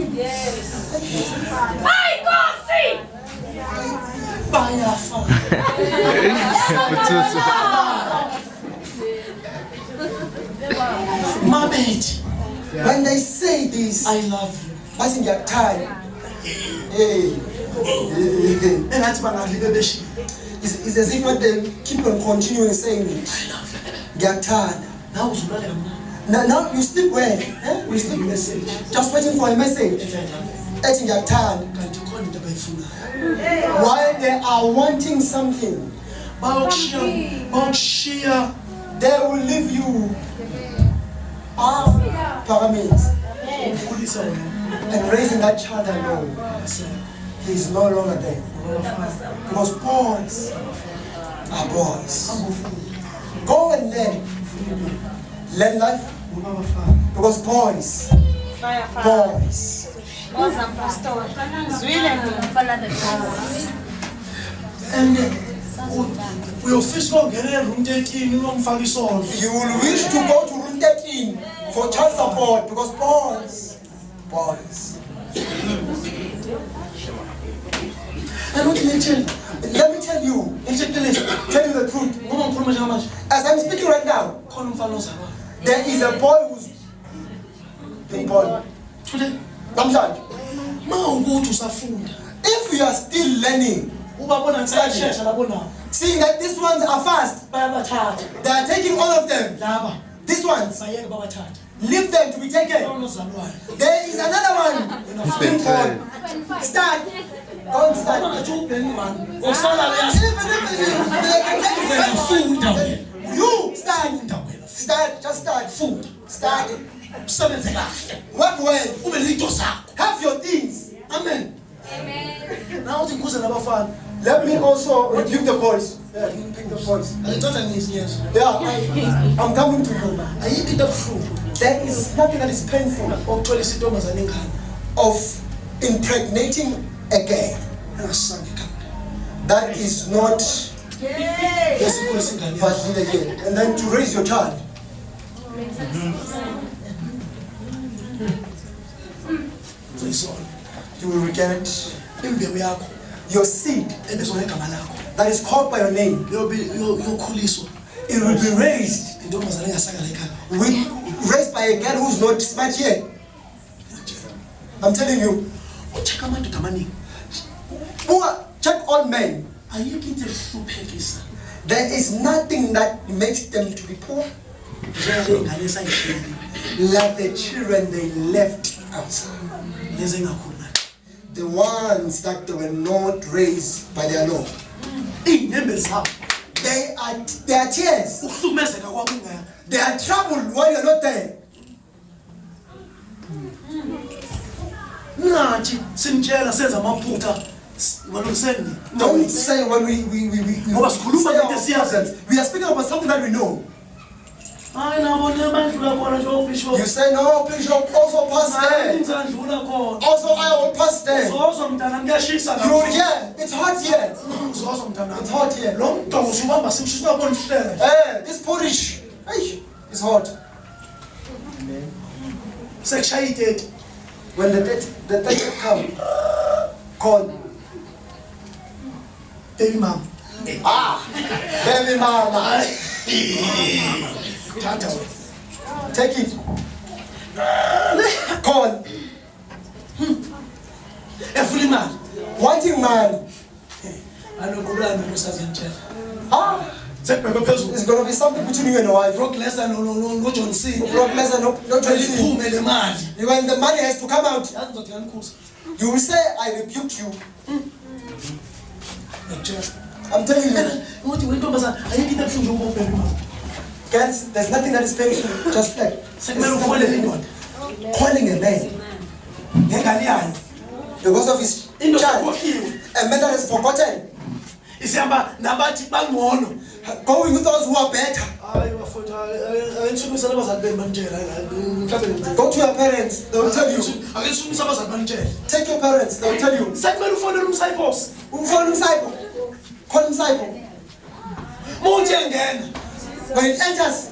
Hayi Nkosi! Bayafana. Mabethi. When they say this, I love you. I think you're tired. Hey. Engathi bangadli bebeshi. It's as if what they keep on continuing saying, you're tired. Now uzulale kamnandi. Now you sleep well. Eh? We sleep message. Just waiting for a message. I think you're tired. Kanti khona into abayifuna. While they are wanting something, Bayokushiya. they will leave you pyramids. Ukhulisa wena. And raising that child alone, he is no longer there. Because boys are boys. Go and learn. Learn life. Because boys. And uyofisa ukungena room 13 uyomfaka isolo. You will wish to go to room 13 for child support because boys. And what can I tell you? Let me tell you the truth. Ngoba ngikhuluma njengamanje. As I'm speaking right now, Khona umfana ozalwa. there is a boy who's being born. Today, Namhlanje, mawukuthi usafunda. if you are still learning, Ubabona ngisashesha labona. seeing that these ones are fast, Bayabathatha. they are taking all of them. Laba These ones, bayeke babathatha. leave them to be taken. Lona ozalwayo. There is another one being born. Start. Don't start. Ngathi ubheni man. Osala Even if they can take uyafunda you, wena. you start. Funda wena. Start. Just start. Funda. Start. Usebenze kahle. Work well. Ube nezinto zakho. Have your things. Amen. Nawe uthi ngikuze nabafana. Let me also rebuke the voice. Yeah, rebuke the voice. Angithatha ngiyesiyeso. Yeah, I'm coming to you. Ayikho into ebuhlungu There is nothing that is painful okutholisa intombazane engane of impregnating a girl engasisanga ekhaya. that is not Yesikhule singane but yakho. with a girl, and then to raise your child. Uzoyisola. You will regret Imbewu yakho your seed ebizwa ngegama lakho. that is called by your name. Yokhuliswa It will be raised intombazane engasakala ekhaya. raised by a girl who's not smart yet. I'm telling you, Ucheck amadoda amaningi. check all men. Ayikho into ehluphekisa There is nothing that makes them to be poor njengengane esayishiyile like the children they left outside. lezi engakhuluma. The ones that they were not raised by their Lord. Iy'nyembezi zabo They are tears. ukuhlukumezeka kwabo ungekho. They are troubled while you're not there. Nathi sinitshela senza amaphutha malungiseni. Don't say when we Ngoba sikhuluma say ngento our esiyazi. problems. We are speaking about something that we know. hayi nabona bandlula khona nje Bishop. You say, no, Bishop, also pass Hayi there. ngizandlula khona. Also, I will pass there. Uzozwa mntana ngiyashisa You here. It's hot here. Uzozwa mntana. It's hot here. Lo mdongo ubamba simshisa ngabona ihlele. Hey, this porridge. Hey, it's hot. Sekushaya i-30. When the 30th come, call. Baby mama. Baby mama. Tata wena. Take it. Call. Efuna imali. Wanting money. Anokulana nosazentshela. Sekubheke phezulu. It's going to be something between you and your wife. Brock Lesnar no John Cena. Brock Lesnar, no John Cena. Iphume le mali. When the money has to come out, Yazi ndoda yanikhuza. you will say, I rebuked you. Ngiyakutshela. I'm telling you. Ukuthi wentombazana ayikho into ebuhlungu njengoba ubheka imali. Guys, there's nothing that is painful. Just like Sekumele ufolele indoda. calling a man Ngengane yayo. because of his Indoda child. ekhohliwe. A man that has forgotten. Isihamba nabathi bangcono. Going with those who are better. Hayi bafowethu ayitshumisa abazali benu banitshela mhlawumbe. Go to your parents. They will tell you. Akayishumisa abazali banitshela. Take your parents. They will tell you. Sekumele ufonele umsayiphosi. Phone him cycle. Call him cycle. Muthi engena. When it enters,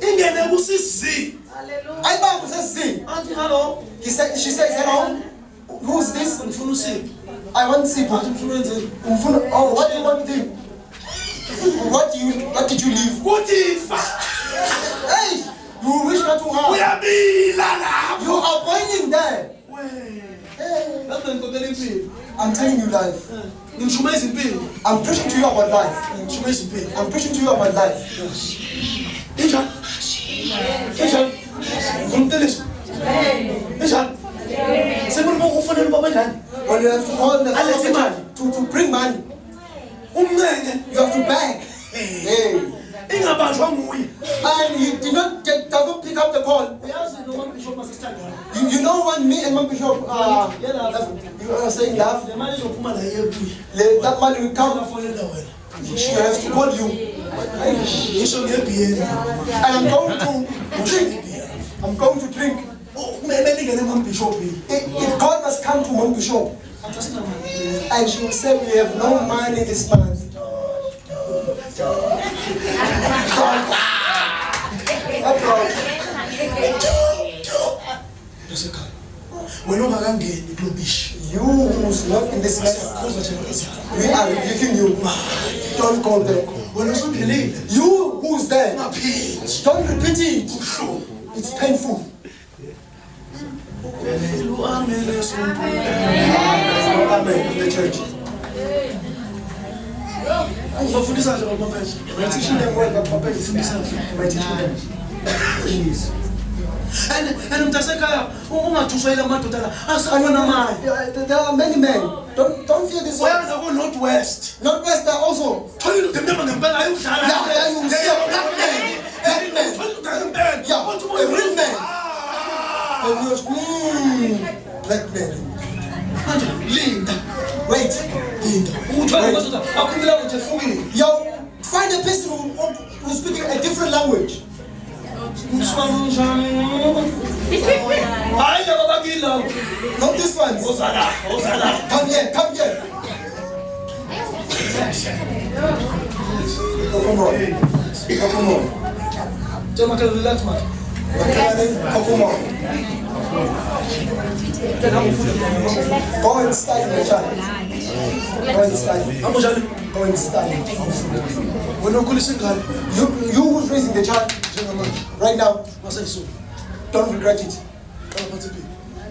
Ingene kusisi. I Bible says, see. Athi hello. She says, hello. Who's this? Ngifuna usipho. I want Sipo. Athi ngifuna wenzeni. Oh, what do you want with him? What did you leave? Kuthi fa. Hey, you wish not to have. Uyabila lapho. You are pointing there. Weh. Hey, Lapho ngikokela impilo. I'm telling you life. Ngishuma izimpilo. I'm preaching to you about life. Ngishuma izimpilo. I'm preaching to you about life. Injani? Injani? Ngumteliso. Injani? Sekumele ufonele baba njani? When you have to call the Alethi imali. to bring money, Umncenge. you have to beg. Hey. Ingabanjwa nguye. And you did not pick up the call. Uyazi noma Bishop masisithandana. You know when me and my bishop you are saying love, Le mali izophuma la yebuye. that money will come. Ufonela wena. She has to call you. Ngisho ngebhiyeni. And I'm going to drink. Kumele ingene emabishop. If God must come to Mom Bishop, and she will say, we have no money this month. Wena ungakangeni kulobishi. You who's not in this mess, we are rebuking you. Don't go there. Wena usungilile. You who's there, Ngaphindi. don't repeat it. It's painful. Amele sonto. Amen. In the church. Ungafundisa nje babaphethe. We're teaching them well, but Papa is we're teaching them. Please. And mtasekhaya ungathuswa ile madoda la asafana manje. There are many men. Don't fear this one. Wayenza ku North West. Northwest are also. Thola into ngempela ngempela ayudlala. Yeah, you see a black man. Black man. Thola into ngempela. Yeah, a real man. And he was, black man. Manje linda. Wait. Linda. Uthwala kwaZulu akumila ukuthi hlukile. Yo, find a person who's speaking a different language. Hayi laba bakila. Not this one. Ozala. Come here. Come on. Jama ka relax man. Come on. Go and study the child. Go and study. Amojali. Go and study. Wena ukhulisa ingane. You who's raising the child Njengamanje. right now, Masayisulu. don't regret it. Qala phansi impilo.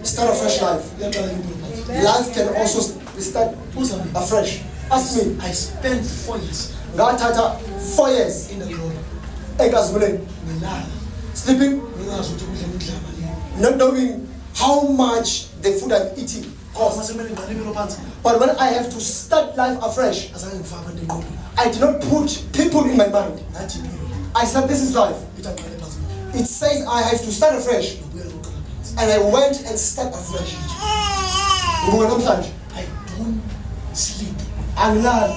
Start a fresh life. Yaqala impilo. Life can also start Uzami. afresh. Ask me. I spent 4 years Ngathatha 4 years in the glory. eKaZuleni, Ngilala. sleeping, Ngingazi ukuthi ukudla ngidlaba yini. not knowing how much the food I'm eating costs. Masemele ngqala impilo phansi. But when I have to start life afresh, Azange ngifake abantu engqondweni. I did not put people in my mind. Ngathi impilo. I said, this is life. Ithi aqale phansi. It says I have to start afresh. Nobuya lokuqala phansi. And I went and started afresh. Ngoba namhlanje I don't sleep angilali,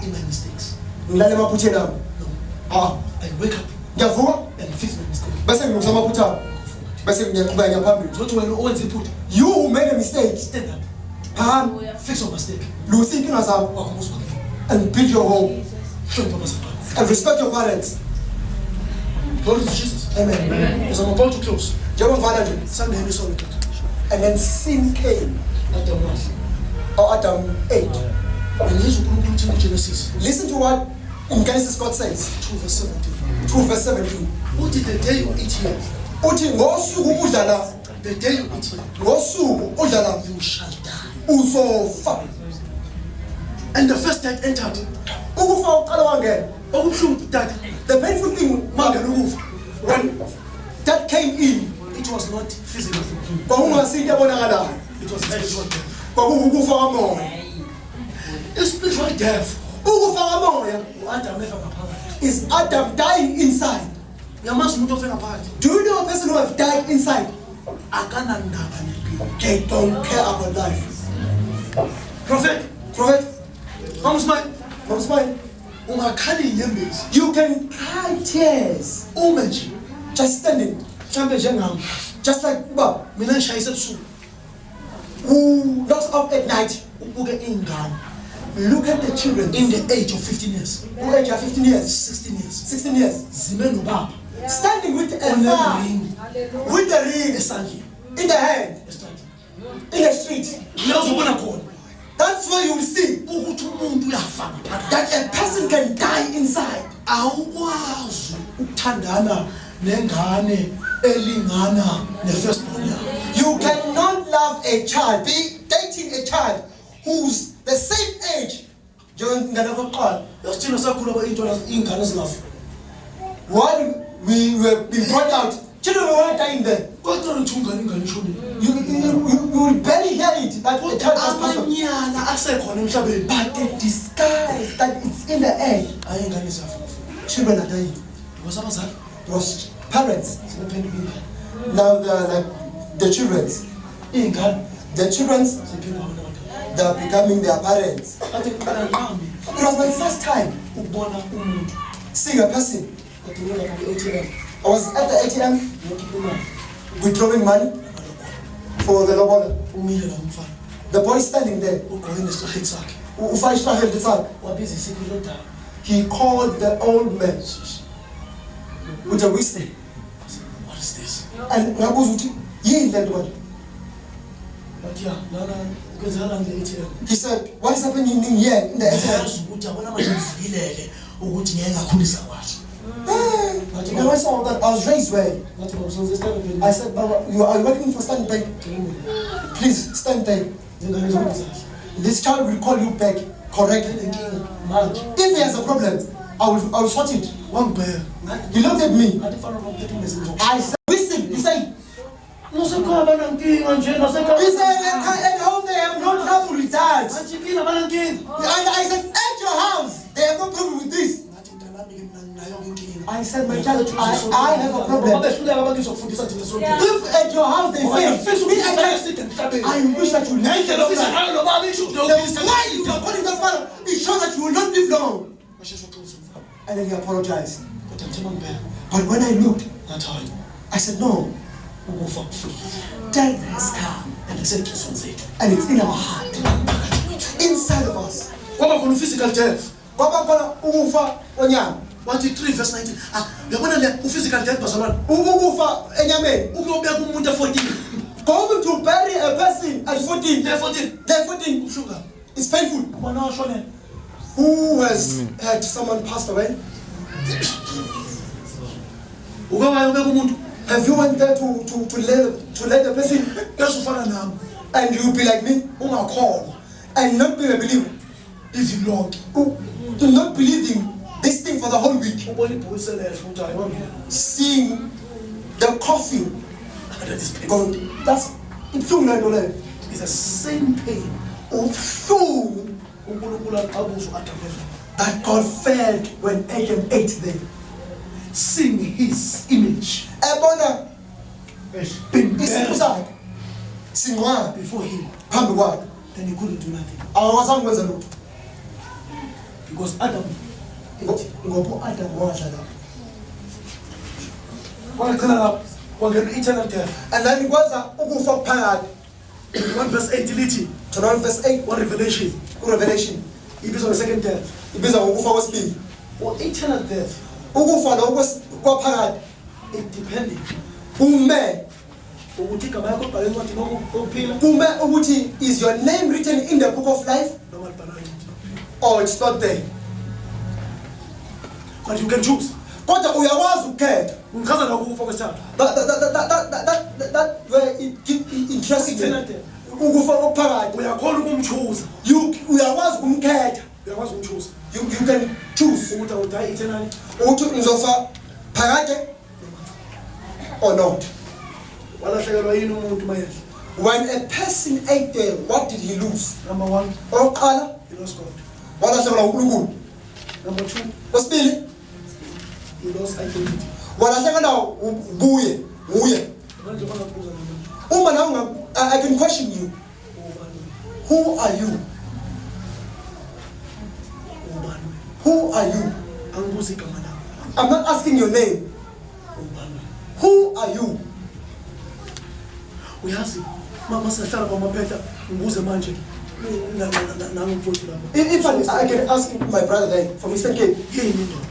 in my mistakes. ngilala emaphutheni ami. No. Ah, I wake up Ngiyavuka and fix my mistake. bese ngizama ukuthaba. Bese ngiyaqhubeka phambili. Zothi wena owenza iphutha, You who made a mistake, stand up, phamba, fix your mistake. lungisa inkinga zakho Wakhumbuza ukuthi and build your home hlonipha abazali. and respect your parents. Glory to Jesus. Amen. As I'm about to close, Njengoba ngifana nje. sangena isona tata. And then sin came, Adam wahle. or Adam ate. Ngizwe uNkulunkulu uthi kuGenesis Listen to what in Genesis God says, 2 verse 17. 2 verse 17. Uthi the day you eat here, Uthi ngosuku udla la, the day you eat here, ngosuku udla la, you shall die. uzofa. And the first that entered, Ukufa uqala wangena. okubuhlungu tata, The painful thing, mangena ukufa. when that came in, It was not physical. kwakungasinto ebonakalayo. It was spiritual death. Kwakungukufa kamoya. The spiritual death. Ukufa kamoya U-Adam efa ngaphakathi. is Adam dying inside. Uyamazi umuntu ofe ngaphakathi? Do you know a person who have died inside? Akanandaba nempilo. They don't care about life. Prophet, Prophet, Mama Smile, Mom Smile, ungakhala inyembezi. you can cry tears Ume nje, just standing, mhlambe njengami. just like Bob, Mina ngishayise ebusuku. who locks up at night. Ubuke iy'ngane. Look at the children In the age of 15 years, who age are 15 years, 16 years. 16 years, Zime nobaba. standing with a fire, Onering. with the ring Esandleni. in the hand, Esandleni. in the street. La uzobona khona That's where you will see ukuthi umuntu uyafa ngaphakathi. that a person can die inside. Awukwazi ukuthandana nengane elingana ne-firstborn yakho. You cannot love a child, be dating a child who's the same age. Njengengane yokuqala. Yasithina sakhula iy'ngane ezingafi. While we were being brought out, children were dying there. Kodwa ngithi ingane ishonile. You will barely hear it that a Kodwa child was passed on. amanyala asekhona emhlabeni. But the disguise that it's in the air, Hayi iy'ngane ziyafa. children are dying. Because abazali Because parents, sebephendukile. now they are like the children. Iy'ngane The children, ziphendula abantu abadala. they are becoming their parents. Kade ngiqala nami It was my first time ukubona umuntu seeing a person. kade ngiyela ku-ATM I was at the ATM ngiyokhipha imali withdrawing money for the lobola. umile la umfana The boy standing there, ugqoke nesiheki sakhe ufashe held it up. wabiza isiphi lodaba. He called the old man with a whistle. What is this? And ngabuza ukuthi yini le nto manje? Bathi ya lana kwenzakala nge-ATM. He said, what is happening here in the ATM? Yazi ukuthi yabona manje ngivukileke ukuthi ngeke ngakhulisa kwathi. When I saw that, I was raised where? Ngathi bawusenze Standard I said, Baba, you are working for Standard Bank. Please stand there. Ingane zonke zakhe. This child will call you back. Correct. Nenkinga manje If he has a problem, I will sort it. wangibheka. He looked at me. Ngathi fana nokuphethe umezini. I said, listen. He said, Nasekhaya banankinga nje nasekhaya. he said, at home they have no trouble with that. Ngathi kina banankinga. And I said, at your house, they have no problem with this. Ngathi mntanami ke mina nginayo inkinga. I said, my child, I have a problem. Babehluleka abangizofundisa thina sonke. If at your house they fail, me, I wish that you live. The way you are calling the father, it shows that you will not live long. And then he apologized. But when I looked, I said, no, death has come. And it's in our heart, inside of us. Kwaba khona physical death. Kwaba khona ukufa onyama, Wathi 3 verse 19. Uyabona le physical death bazalwane. ukufa enyameni. Ukuyobeka umuntu e14. Going to bury a person at 14. They're 14. They're 14. Ubuhlungu. It's painful. Bona washonela. Who has had someone passed away? Ukawayo ubeka umuntu. Have you went there to lay the person Besufana nami. and you be like me Ungakholwa. and not be a believer? Iviki lonke. Do not believing this thing for the whole week. Ubona ibhokisi leso ukuthi ayibona. Seeing the coffin That is painful. going, that's ibuhlungu lento leyo. It's the same pain. Ubuhlungu uNkulunkulu aqabuza uAdam eVela. that God felt when Adam ate them. Seeing his image Ebona being isipho buried sakhe singcwaba before him, phambi kwakhe. then he couldn't do nothing Awazange kwenza lutho because Adam ate. ngoba uAdam wadla lapho. wangagcina lapho wangena eternal death. And then kwaza ukufa okuphakathi. 1 verse 8 lithi 21 verse 8 one Revelation Revelation ibizwa nge-second death ibiza ngokufa kwesibili. or eternal death. Ukufa lo kwaphakathi It depending kume ukuthi igama lakho libhalwe encwadini okuphila kume ukuthi is your name written in the book of life noma libhalwe or it's not there. but you can choose. Kodwa uyakwazi ukukhetha. Ngichaza la ukufa kwesithathu. That where it interesting. Eternal death. Ukufa okuphakathi Uyakhona ukumchoose. uyakwazi ukumkhetha. Uyakwazi ukumchoose. You can choose Ukuthi awudayi eternally ukuthi ngizofa phakathi or not. walahlekelwa yini umuntu mayedla. When a person ate there, what did he lose? Number 1, Oqala he lost God. walahlekelwa uNkulunkulu. Number 2, Kwesibili he lost identity. walahlekelwa nguye. Manje bangakubuza mina, Uma nawe I can question you. ubani? Who are you? Ubani? Who are you? Angibuzi igama lakho. I'm not asking your name. Ubani? Who are you? Uyazi mama sihlala kwamaphehla ngibuze manje nami mfowethu lapha. If I can ask my brother there from Eastern Cape, Yini indoda?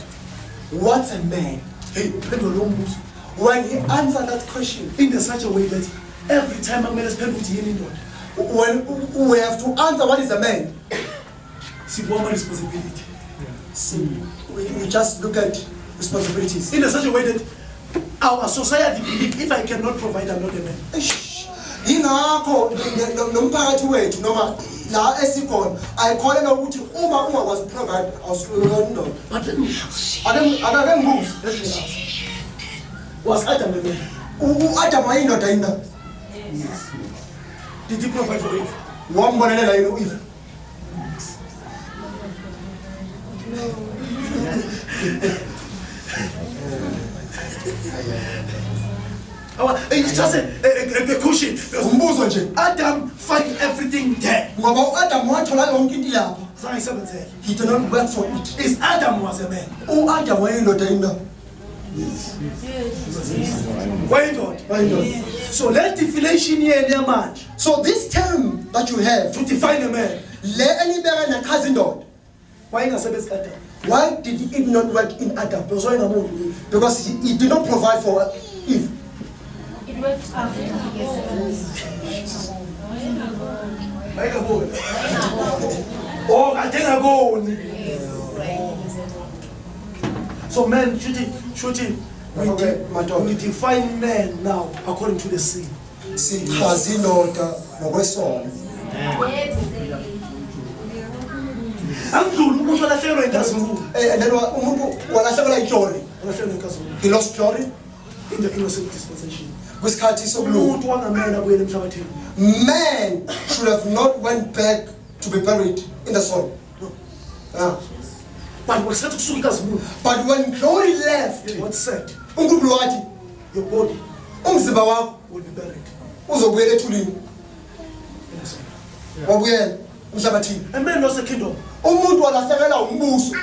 what's a man? Hey, uphendula lo mbuzo. When he answered that question, In such a way that every time akumele siphendule ukuthi yini indoda, when we have to answer what is a man, sibuka ama-responsibility. see, we just look at responsibilities. In such a way that our society believe if I cannot provide, I'm not a man. Yingakho nomphakathi wethu noma la esikhona ayikholelwa ukuthi uma ungakwazi ukuprovide awusiyona. But let me ask, Akake ngibuze. let me ask. Was Adam a man? uAdam wayindoda yini? Did he provide for Eve? Wambonelela yini uEve? It's just a cushion. Umbuzo nje. Adam find everything there. Ngoba uAdam wathola yonke into lapha. Zange isebenzele. He did not work for it. Is Adam was a man? uAdam wayindoda yini? Why not? Wayindoda. So let definition here near man So this term that you have, to define a man. le elibeka nechaza indoda. Why ingasebenzi Adam? Why did it not work in Adam? Because why ngamuntu Eve? Because he did not provide for Eve. It works after. Ayikaboni. Oh, kade ngaboni. So man should we define man now according to the sin. Sichaza indoda ngokwesono. Angizulu umuntu olahlekelwa inkazimulo. And then umuntu walahlekelwa inhloli. Olahlekelwa inkazimulo. He lost glory In the innocent dispensation. kwisikhathi sokulunga. Umuntu wangamela kuyena emhlabathini. Man should have not went back to be buried in the soil. Ah. But wasikhathi kusuka inkazimulo. But when glory left, What said? uNkulunkulu wathi Your body umzimba wakho will be buried. uzobuyela ethulini. In the soil. Wabuyela emhlabathini. A man lost a kingdom. Umuntu walahlekelwa umbuso.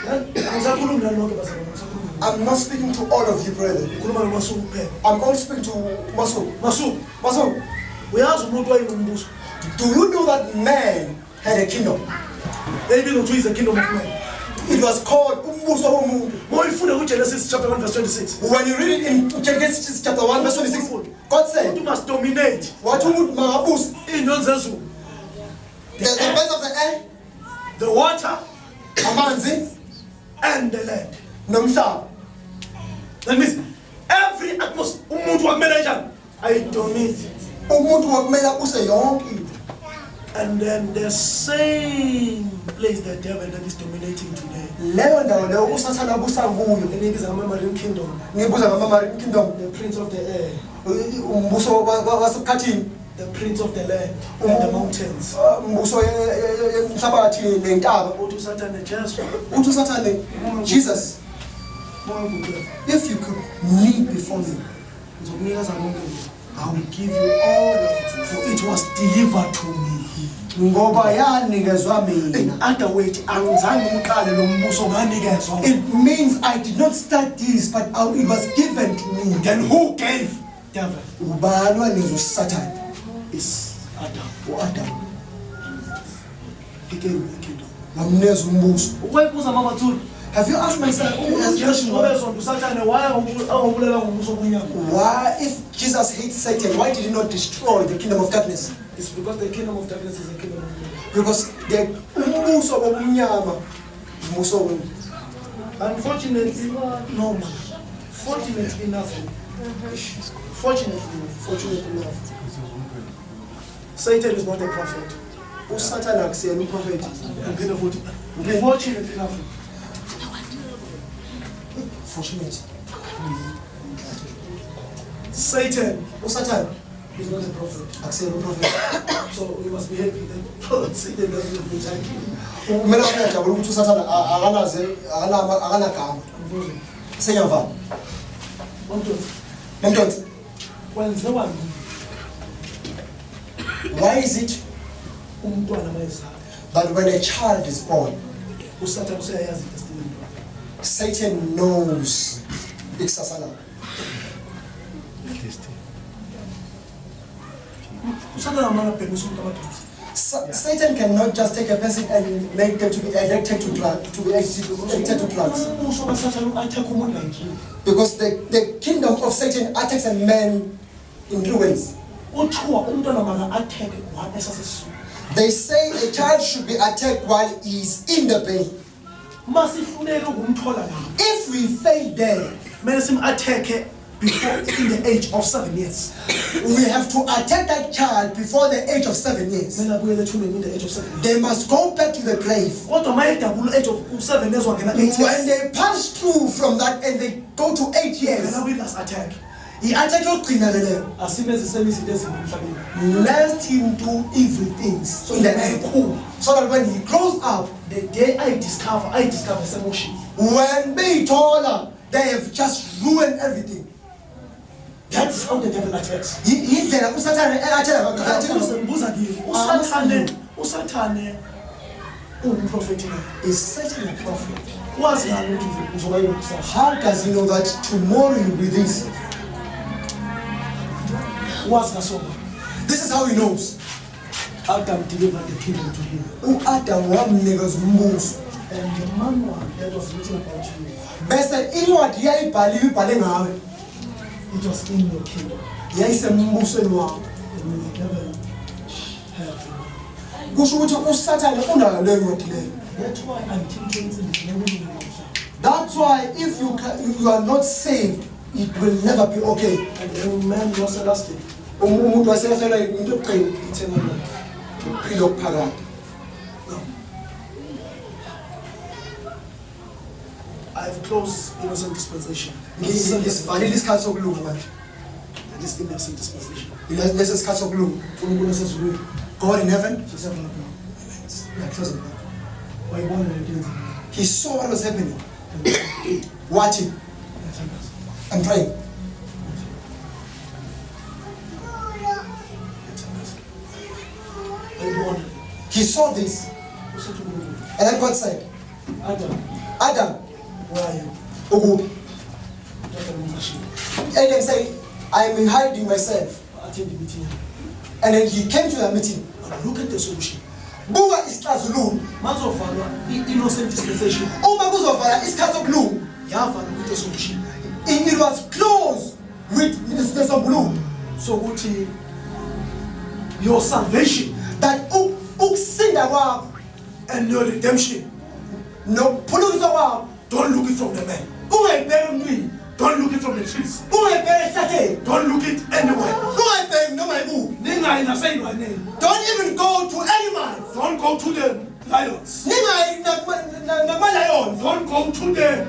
Angisakhulumi nani lonke bazalwane, angisakhulumi. I'm not speaking to all of you, brother. Ngikhuluma noMasuku kuphela. I'm only speaking to Maso. Masuku, Maso, uyazi umuntu wayenombuso. do you know that man had a kingdom? Maybe not is the kingdom of man. It was called umbuso womuntu. Mawuyifunda kuGenesis chapter 1 verse 26. When you read it in Genesis chapter 1 verse 26, God You said, must dominate "What umuntu makabusa iy'nyoni zezulu, the birds of the air, the water amanzi and the land. nomhlaba." That means every atmosphere umuntu wakumele njani? Ayidomine. Umuntu wakumele abuse yonke into. And then the same place the devil that is dominating today. Leyo ndawo leyo usathana abusa kuyo. Enibiza ngama-marine kingdom, Ngibuza ngama-marine kingdom, the prince of the air, umbuso wasebukhethini, the prince of the land and the mountains. umbuso emhlabathi nentaba. Uthi usathane Jesu, Uthi usathane Jesus, mawangubulala, if you could kneel before me, ngizokunikeza konke nje. I will give you all of it, for it was delivered to me. Ngoba yanikezwa In mina. other words, angizange ngiqale lo mbuso nganikezwa. It means I did not start this, but it was given to me. Then who gave devil? Ubani wanikeza uSathane? Is Adam. U-Adam. He gave me the kingdom. Wamnikeza umbuso. Ukwayibuza mama Thuli. Have you asked myself, why, if Jesus hates Satan, why did he not destroy the kingdom of darkness? It's because the kingdom of darkness is a kingdom of God. Because the umbuso wobumnyama umbuso wempi. Unfortunately, no man. Fortunately enough, Satan is not a prophet. uSathane akusiyena uprofeti. Fortunately enough, Fortunate. Satan uSathane is not a prophet. akusiyena uprofeti. So we must be happy that Satan doesn't look like him. Kumele ungajabula ukuthi uSathane akanagama. Sengiyavana. Nomntwana, Kwenziwa why is it umntwana mayizala that when a child is born, uSathane useyayazi idestiny yakhe? Satan knows ikusasa lakhe? uSathane amana bhekisa umuntu amadoda. Satan cannot just take a person and make them to be addicted to drugs, Umusho kaSathane u-attack umuntu like you. because the kingdom of Satan attacks a man in 3 ways. Uthiwa umntwana maka attack one esasesisuka. They say a child should be attacked while he is in the belly. Masifuneka ukumthola la. If we fail there, Kumele sim-attack before in the age of 7 years. we have to attack that child before the age of 7 years. Kumele abuyele ethuneni in the age of 7 years. They must go back to the grave. Kodwa mayedabula age of 7 years wangena 8 When years. they pass through from that and they go to 8 years, Ngena kwi-last attack. he attack yokugcina leyo. Asimeziseni izinto ezimbi emhlabeni. Let him do evil things in the end, so that when he grows up, The day I discover semotion. when they taller, they have just ruined everything. That's how the devil attacks. Indlela uSathane athela Ngibuza kimi, uSathane ungumprofeti na? is Satan a prophet? Wazi ngani ukuthi uzoba yikusasa? How does he know that tomorrow you'll be this? Wazi ngasoba. This is how he knows. Adam delivered the kingdom to him. U-Adam wamnikeza umbuso. And the manual that was written about you, Bese incwadi yayibhaliwe ibhale ngawe. it was in your kingdom. Yayisembusweni wakho. And you will never have. Kusho ukuthi uSathane unayo leyo ncwadi leyo. That's why until 2020, That's why if you are not saved, it will never be okay. and the man was elastic. Umuntu wasehlelwa into yokuqina Eternal life. uphilo phakathi. I've closed innocent dispensation. Ngisivalile isikhathi sokulunga manje. This innocent dispensation. Lesi isikhathi sokulunga. uNkulunkulu esezulwini. God in heaven, Sisevala lapha. close it. Wayibona le nto enzima. He saw what was happening. Watching Ngiyathandaza. and praying. Ngiyathandaza. Wayibona. He saw this, Usethi uNkulunkulu, and then God said, Adam, Adam, where are you? ukuphi? Ndodana yomqashile. Adam said, I am hiding myself. Attend the meeting. And then he came to the meeting. But look at the solution. Buka isixazululo. Mazovalwa i-innocent dispensation. Uma kuzovala isikhathi sokulunga, Yavalwa with the solution. it was closed with the sokulunga. So ukuthi your salvation That ukusinda kwakho and your redemption, nokuphulukiswa kwakho don't look it from the man. ungayibheki emntwini, Don't look it from the trees. ungayibheki esihlahleni, Don't look it anywhere. ungayibheki noma yikuphi. Ningayi naseyilwaneni. Don't even go to animals. Don't go to the lions. Ningayi nakuma-lions. Don't go to the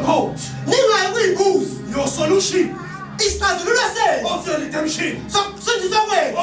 goats. Ningayi kuyimbuzi. Your solution Isixazululo senu of your redemption, sokusindiswa kwenu,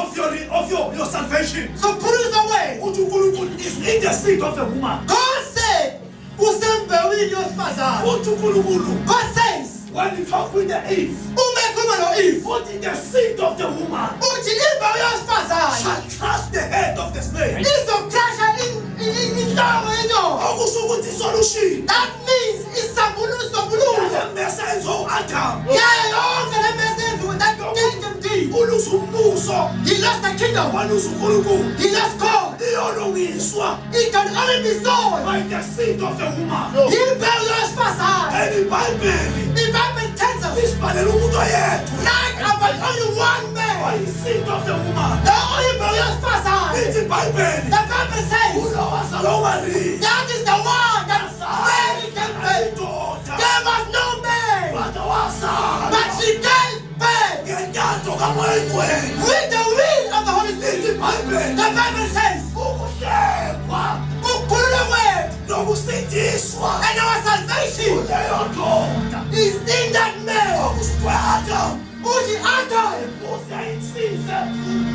of your salvation, sokuphulukiswa kwenu. uthi uNkulunkulu is in the seed of the woman. God said, usembewini yosifazane. Uthi uNkulunkulu God says, when he talked with the Eve, uma ekhuluma no-Eve, uthi uthi the seed of the woman uthi imbewu yowesifazane shall crush the head of the snake. izokrasha inhloko yenyoka. Okusho ukuthi solution. That means isombululo. The message of Adam. Yayo yonke le message with that kingdom deed. Uluza umbuso. He lost the kingdom. Waluza uNkulunkulu. He lost God. Iyolungiswa It can only be sold. by the seed of the woman. Imbewu yowesifazane. EBhayibheli IBhayibheli tells us lisibhalela umuntu oyedwa. not about only one man. By the seed of the woman. The only imbewu yowesifazane. Ithi iBhayibheli The Bible says ulo wazalwa uMariya. that is the one that Mary gave birth. Indoda. There was no man, Kodwa wazala. but she gave birth Ngentatho kaMoya Oyingcwele. with the will of the Holy Spirit. Ithi iBhayibheli The Bible says, ukuhlekwa ukukhululwa kwethu nokusindiswa and our salvation kuleyo ndoda. is in that man. Okusukwe Adam. Uthi Adam, Inkosi yayinsize.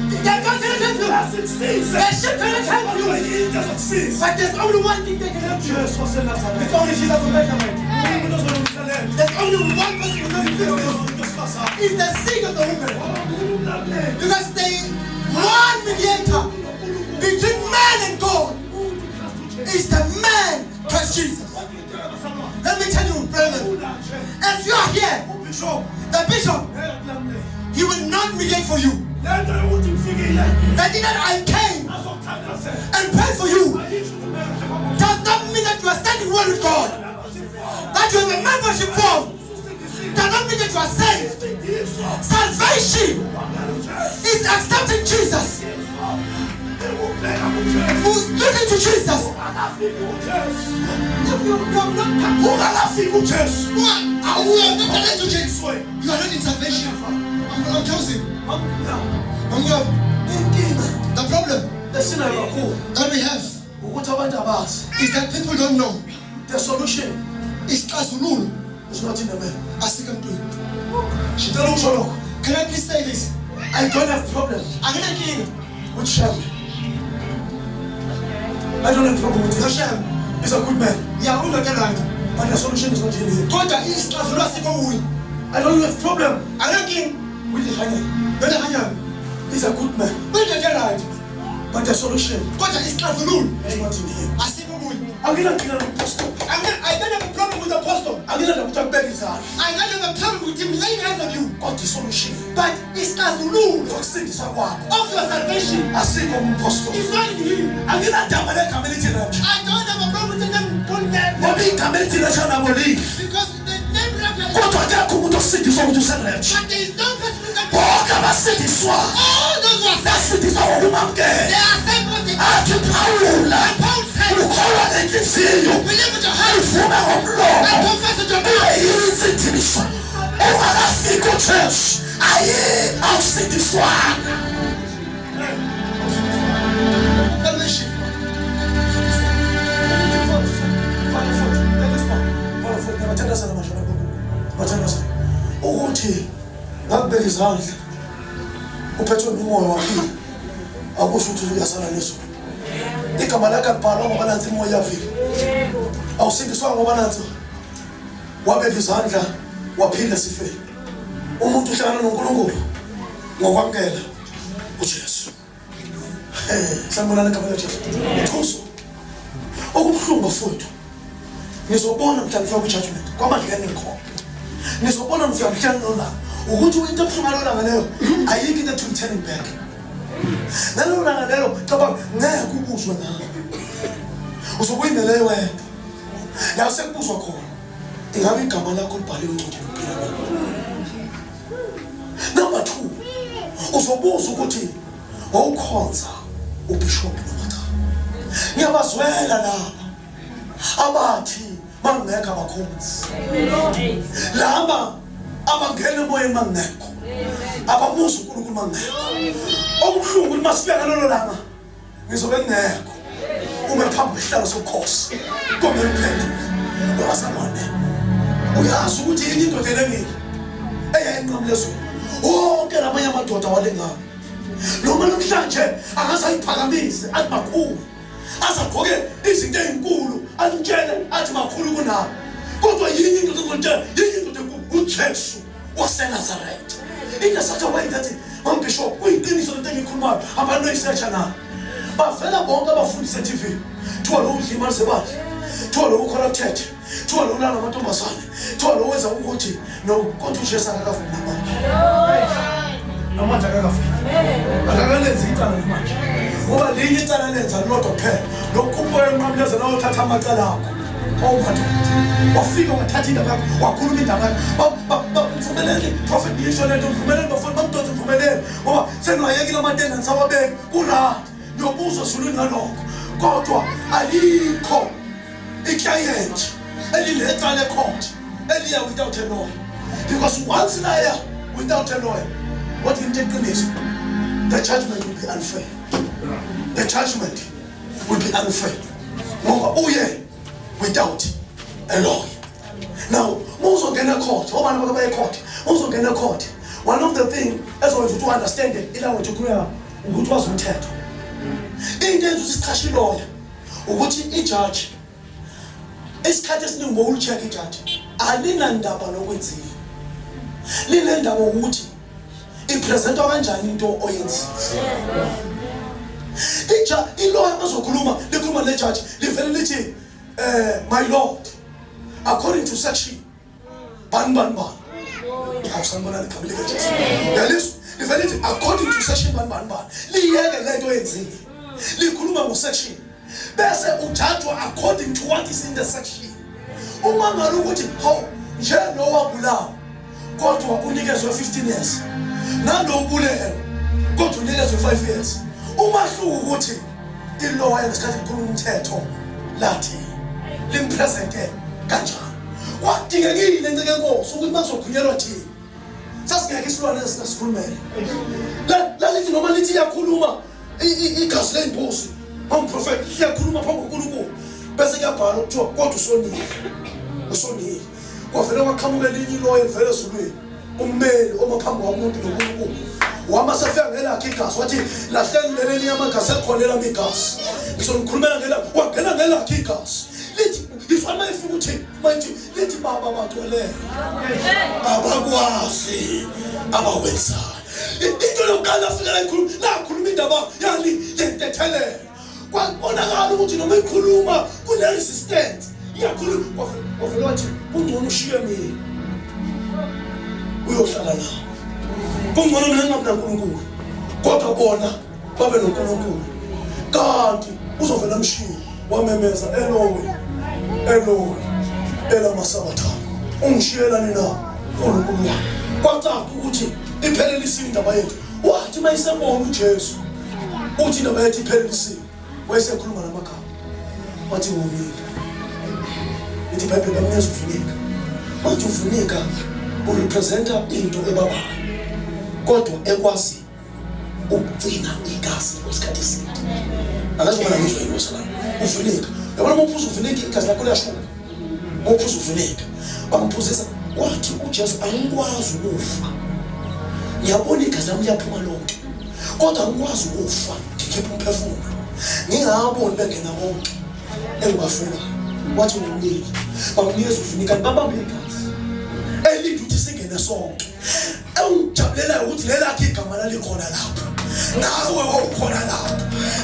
the God can help you. Yasinsize. The ship can help Kodwa you. yinto ezokusiza. But there's only one thing that can help you. Jesu waseNazaretha. It's only Jesus who can help you. Umuntu ozolungiselela. There's only one person who can fix this. It's the seed of the woman. Because the one mediator between man and God is the man, Christ Jesus. Let me tell you, brethren, if you are here, the bishop, he will not mediate for you. That did not I came and prayed for you does not mean that you are standing well with God. That you have a membership form does not mean that you are saved. Salvation is accepting Jesus. Who's looking to Jesus? If you have not come, who are not to Jesus? You are not in salvation. I'm chosen. The problem that we have is that people don't know the solution is xazululo. is not in the man. Asikamntwini. Shitela Can I please say this? I don't have problem Anginankinga with Shem. I don't have problem with him. noShem. He's a good man. Ya undoda right. But the solution is not in him. Kodwa isixazululo sikho kuye. I don't have problem Anginankinga with the hanging. ndoda kanjani? He's a good man. Undoda right. But the solution Kodwa isixazululo is not in him. asikho kuye. Anginakina nomposto. I don't have a problem with the apostle. Anginakina ukubeka izandla. I don't have a problem with him laying hands on you. But the solution But isixazululo ukusindiswa kwakho of your salvation asikho umposto. is not in him. Anginandaba negama elithi Rapture. I don't have a problem with them calling that Ngoba igama elithi Rapture nabo lihle. because the name Rapture is Kodwa akekho umuntu osindiswa ukuthi useRapture. but there is no person who can Bonke abasindiswa all those who are saved. basindiswa ngokumamkela. They are saved with the Athi Phawula Paul said, ukholwa ngenhliziyo believe with your heart uvume and ngomlomo confess with your mouth. ayisindiswa ungakafika uJesu awusindiswanga. Fellowship. Ukuthi ngakubeka izandla uphethwe umoya waphila akusho ukuthi uyasala leso igama lakhe akubhalwa ngoba nansi imoya yavila awusindiswa ngoba nansi wabeka izandla waphila sifeni. Umuntu uhlangana noNkulunkulu ngokwamkela uJesu. Sanibonana igama likaJesu. Thuso okubuhlungu mfowethu ngizobona mhlawumbe ufika kujudgment kwamandla enenkhona ngizobona mhlawumbe nolanga ukuthi into ebuhlungu ngalona ngaleyo ayikho into ethi turning back nalona ngaleyo cabanga ngeke ubuzwe nawe uzobuyimele wena la sekubuzwa khona ingabe igama lakho libhaliwe encwadini yokuphila. Number 2 uzobuza ukuthi wawukhonza ubishop noma cha. Ngiyabazwela laba abathi mangekho abakhonzi laba abangena emoyeni mangekho ababuza uNkulunkulu mangekho. Okubuhlungu ukuthi masifika ngalolo langa ngizobe ngekho uma phambi kwesihlalo sobukhosi komele uphendule ngoba sanone uyazi ukuthi yini indoda elengile eyayinqamlezweni wonke lamanye amadoda walengana noma namhlanje akasayiphakamise athi makhulu azagqoke izinto ezinkulu atshele athi makhulu kunabo kodwa yini into enkulu uJesu waseNazaretha in such a way that Bishop, uyiqiniso lento engikhulumayo abantu noyisearcha na bavela bonke abafundisa TV thiwa lo udlima sebandla thiwa lo corrupted thiwa lo ulala amantombazane thiwa lo wenza ukuthi no kodwa uJesu akakavumi namanje akakalenzi icala manje ngoba linye icala lenza lodwa kuphela lokukhupha enqamleza nawo uthatha amacala akho wafika wathatha indaba yakho wakhuluma indaba yakho mvumelele prophet ngisho lento mvumelele bafuna bamdonsa mvumelele ngoba senwayekile amatendensi awabeke kula nyobuzo zulwini ngalokho kodwa alikho iclient elilecala ecourt eliya without a lawyer because once liar without a lawyer what you take is the judgment will be unfair. The judgment will be unfair. Without a lawyer. Now, most get a court. One of the things as well to understand it, is what you clear what was intended. In the discussion lawyer, which a judge is catches no more check a judge. I didn't up on a winzy. Linda Woody. Present kanjani into oyenzi ilawyer bazokhuluma likhuluma le judge livele lithi my lord according to section ban awusambona likhabile Jesu yaliso livele lithi according to section ban liyeke lento oyenzile likhuluma ngo section bese ujudgwa according to what is in the section uma ngalu ukuthi how nje lo wabulawa kodwa unikezwe 15 years nalo ubulele kodwa unikezwe 5 years umahluko ukuthi ilawyer ngesikhathi kukhuluma umthetho lathi limpresente kanjani wadingekile ncike enkosi ukuthi bazokhunyelwa thina sasingeke isilwane esasikhulumele lalithi noma lithi iyakhuluma igazi lenkosi umprofeti iyakhuluma phambi koNkulunkulu bese kuyabhala ukuthiwa kodwa usonile kwavela kwaqhamuka elinye ilawyer vele ezulwini ummeli omaphambi kwamuntu noNkulunkulu wama sefika ngelakhe igazi wathi lahleni leli yamagazi ekholela igazi ngizonikhulumela ngelakhe wangena ngelakhe igazi lithi ifana ifika ukuthi manje lithi baba batholele abakwazi abawenzayo into lokala fika lakhuluma indaba yani lentethelelo kwabonakala ukuthi noma ikhuluma kune resistance iyakhuluma wavela wathi kungcono ushiye mina uyohlala la kungcono mina nginaNkulunkulu kodwa bona babe noNkulunkulu kanti uzovela mshiye wamemeza Eloi elaMasabatha ungishiyelani na uNkulunkulu kwacaca ukuthi iphelelise indaba yethu wathi mayisebona uJesu uthi indaba yethu iphelelise wayesekhuluma namakhaya wathi ngomile ithi iBhayibheli bamnyeza uvunika manje uvunika urepresenta into ebabayo kodwa ekwazi ukugcina igazi kwesikhathi eside akazobona ngizwe inkosalami uvunika yabona mophuza uvunika igazi lakho liyashuka mophuza uvunika bamphuzisa wathi uJesu angikwazi ukufa ngiyabona igazi lami liyaphuma lonke kodwa angikwazi ukufa ngikhipha umphefumulo ngingaboni bengena bonke engibafuna wathi ngumniki bamnikeza uvunika babambe igazi elithi uthi singene sonke engijabulela ukuthi lelakhe igama lalikhona lapho nawe wawukhona lapho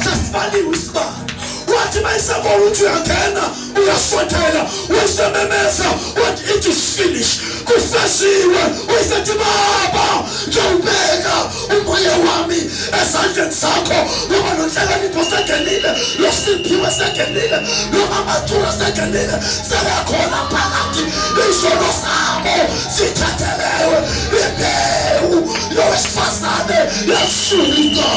sasibaliwe isibani wathi mayisabona ukuthi uyangena uyafothela usememeza wathi it is finished kufashiwe uyisethi baba njengobeka umoya wami esandleni sakho noma nonhlakanipho sengenile losiphiwe sengenile noma amathula sengenile selakhona phakathi isono sabo sithathelewe imbewu yowesifazane yasuka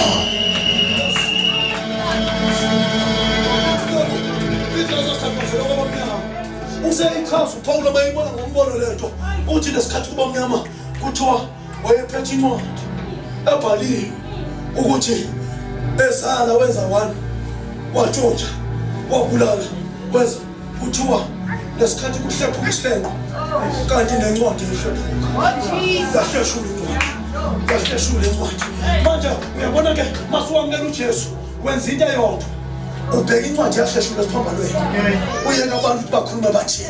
useyichaza uPaul abayibona ngombono lento uthi lesikhathi kuba mnyama kuthiwa wayephethe incwadi ebhaliwe ukuthi ezala wenza wani watshontsha wabulala wenza kuthiwa lesikhathi kuhlephuka isilenqo kanti nencwadi ihlephuka yahleshula incwadi manje uyabona ke masuwamukela uJesu wenza into eyodwa ubheka incwadi yahleshula esiphambanweni uyeka abantu bakhuluma bathi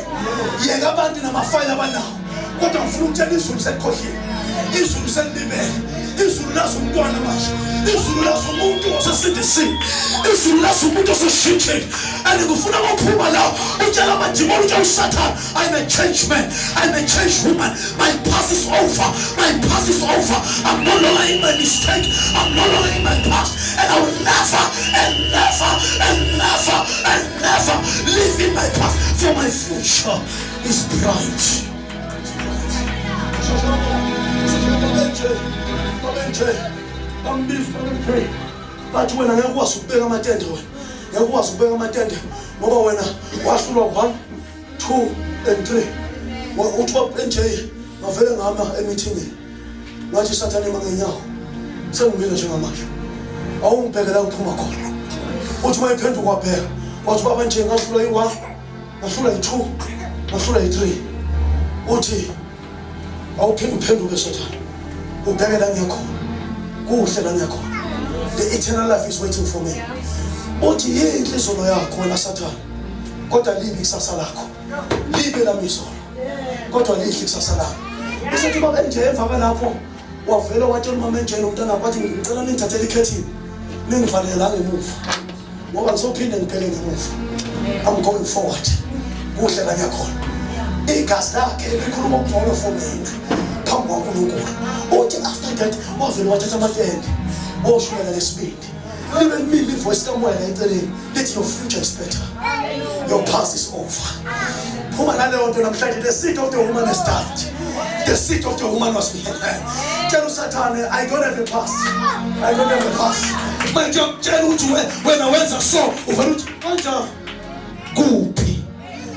yeka abantu namafayile abanawo kodwa ngifuna ukutshela izulu sekhohliwe izulu selibele, izulu lazo umntwana manje, izulu lazo umuntu osesindisini, izulu lazo umuntu oseshintshile. And ngifuna ukuphuma la utshela amadimoni, utshela uSathane, I'm a changed man, I'm a changed woman. My past is over, my past is over. I'm no longer in my mistake, I'm no longer in my past, and I will never and never and never and never live in my past, for my future is bright. Bathi wena ngeke ukwazi ukubeka amatende, wena ngeke ukwazi ukubeka amatende ngoba wena wahlulwa 1, 2 and 3. Uthi NJ ngavele ngama emithini ngathi Sathane mangenyawo sengimile njengamanje, awungibhekela ngiphuma khona. Uthi mayiphenduka wabheka wathi baba nje ngahlulwa i1, ngahlulwa i2, ngahlulwa i3. Uthi awuphinde uphenduke Sathane, ubheke la ngiyakhona, kuhle la ngiyakhona. The eternal life is waiting for me. Uthi yinhle izolo yakho wena Sathane, kodwa libi ikusasa lakho, libe lami izolo kodwa lihle ikusasa lakho. Usethi baba nje emva kwalapho wavela watshela umama nje nomntana kwathi ngicela ningithathele ikhethini ningivalele la ngemuva ngoba ngizophinde ngibheke ngemuva. I'm going forward, kuhle la ngiyakhona. Igazi lakhe likhuluma ukungcono for me phambi kwaNkulunkulu. Uthi after that wavela wathatha amatende woshumela lesibindi, libe libili ivoice kamoya la eceleni lithi your future is better, your past is over. Phuma naleyo nto namhlanje. The seed of the woman has died, the seed of the woman was beheaded. Tell uSathane, I don't have a past, I don't have a past. Manje ngiyakutshela ukuthi wena wenza so uvela uthi kanjani kuphi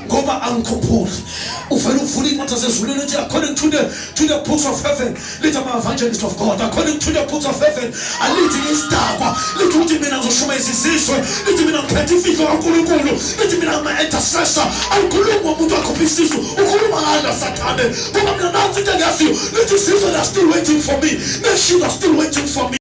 ngoba angikhuphuli. Uvela uvula incwadi zasezulwini uthi according to the books of heaven, lithi ama-evangelist of God, according to the books of heaven, alithi isidakwa lithi ukuthi mina ngizoshumayeza izizwe, lithi mina ngiphethe imfihlo kaNkulunkulu, lithi mina ngama-intercessor. Awukhulumi umuntu wakhupha isisu, ukhuluma ngalo Sathane ngoba mina nansi into engiyaziyo, lithi izizwe are still waiting for me, nations are still waiting for me.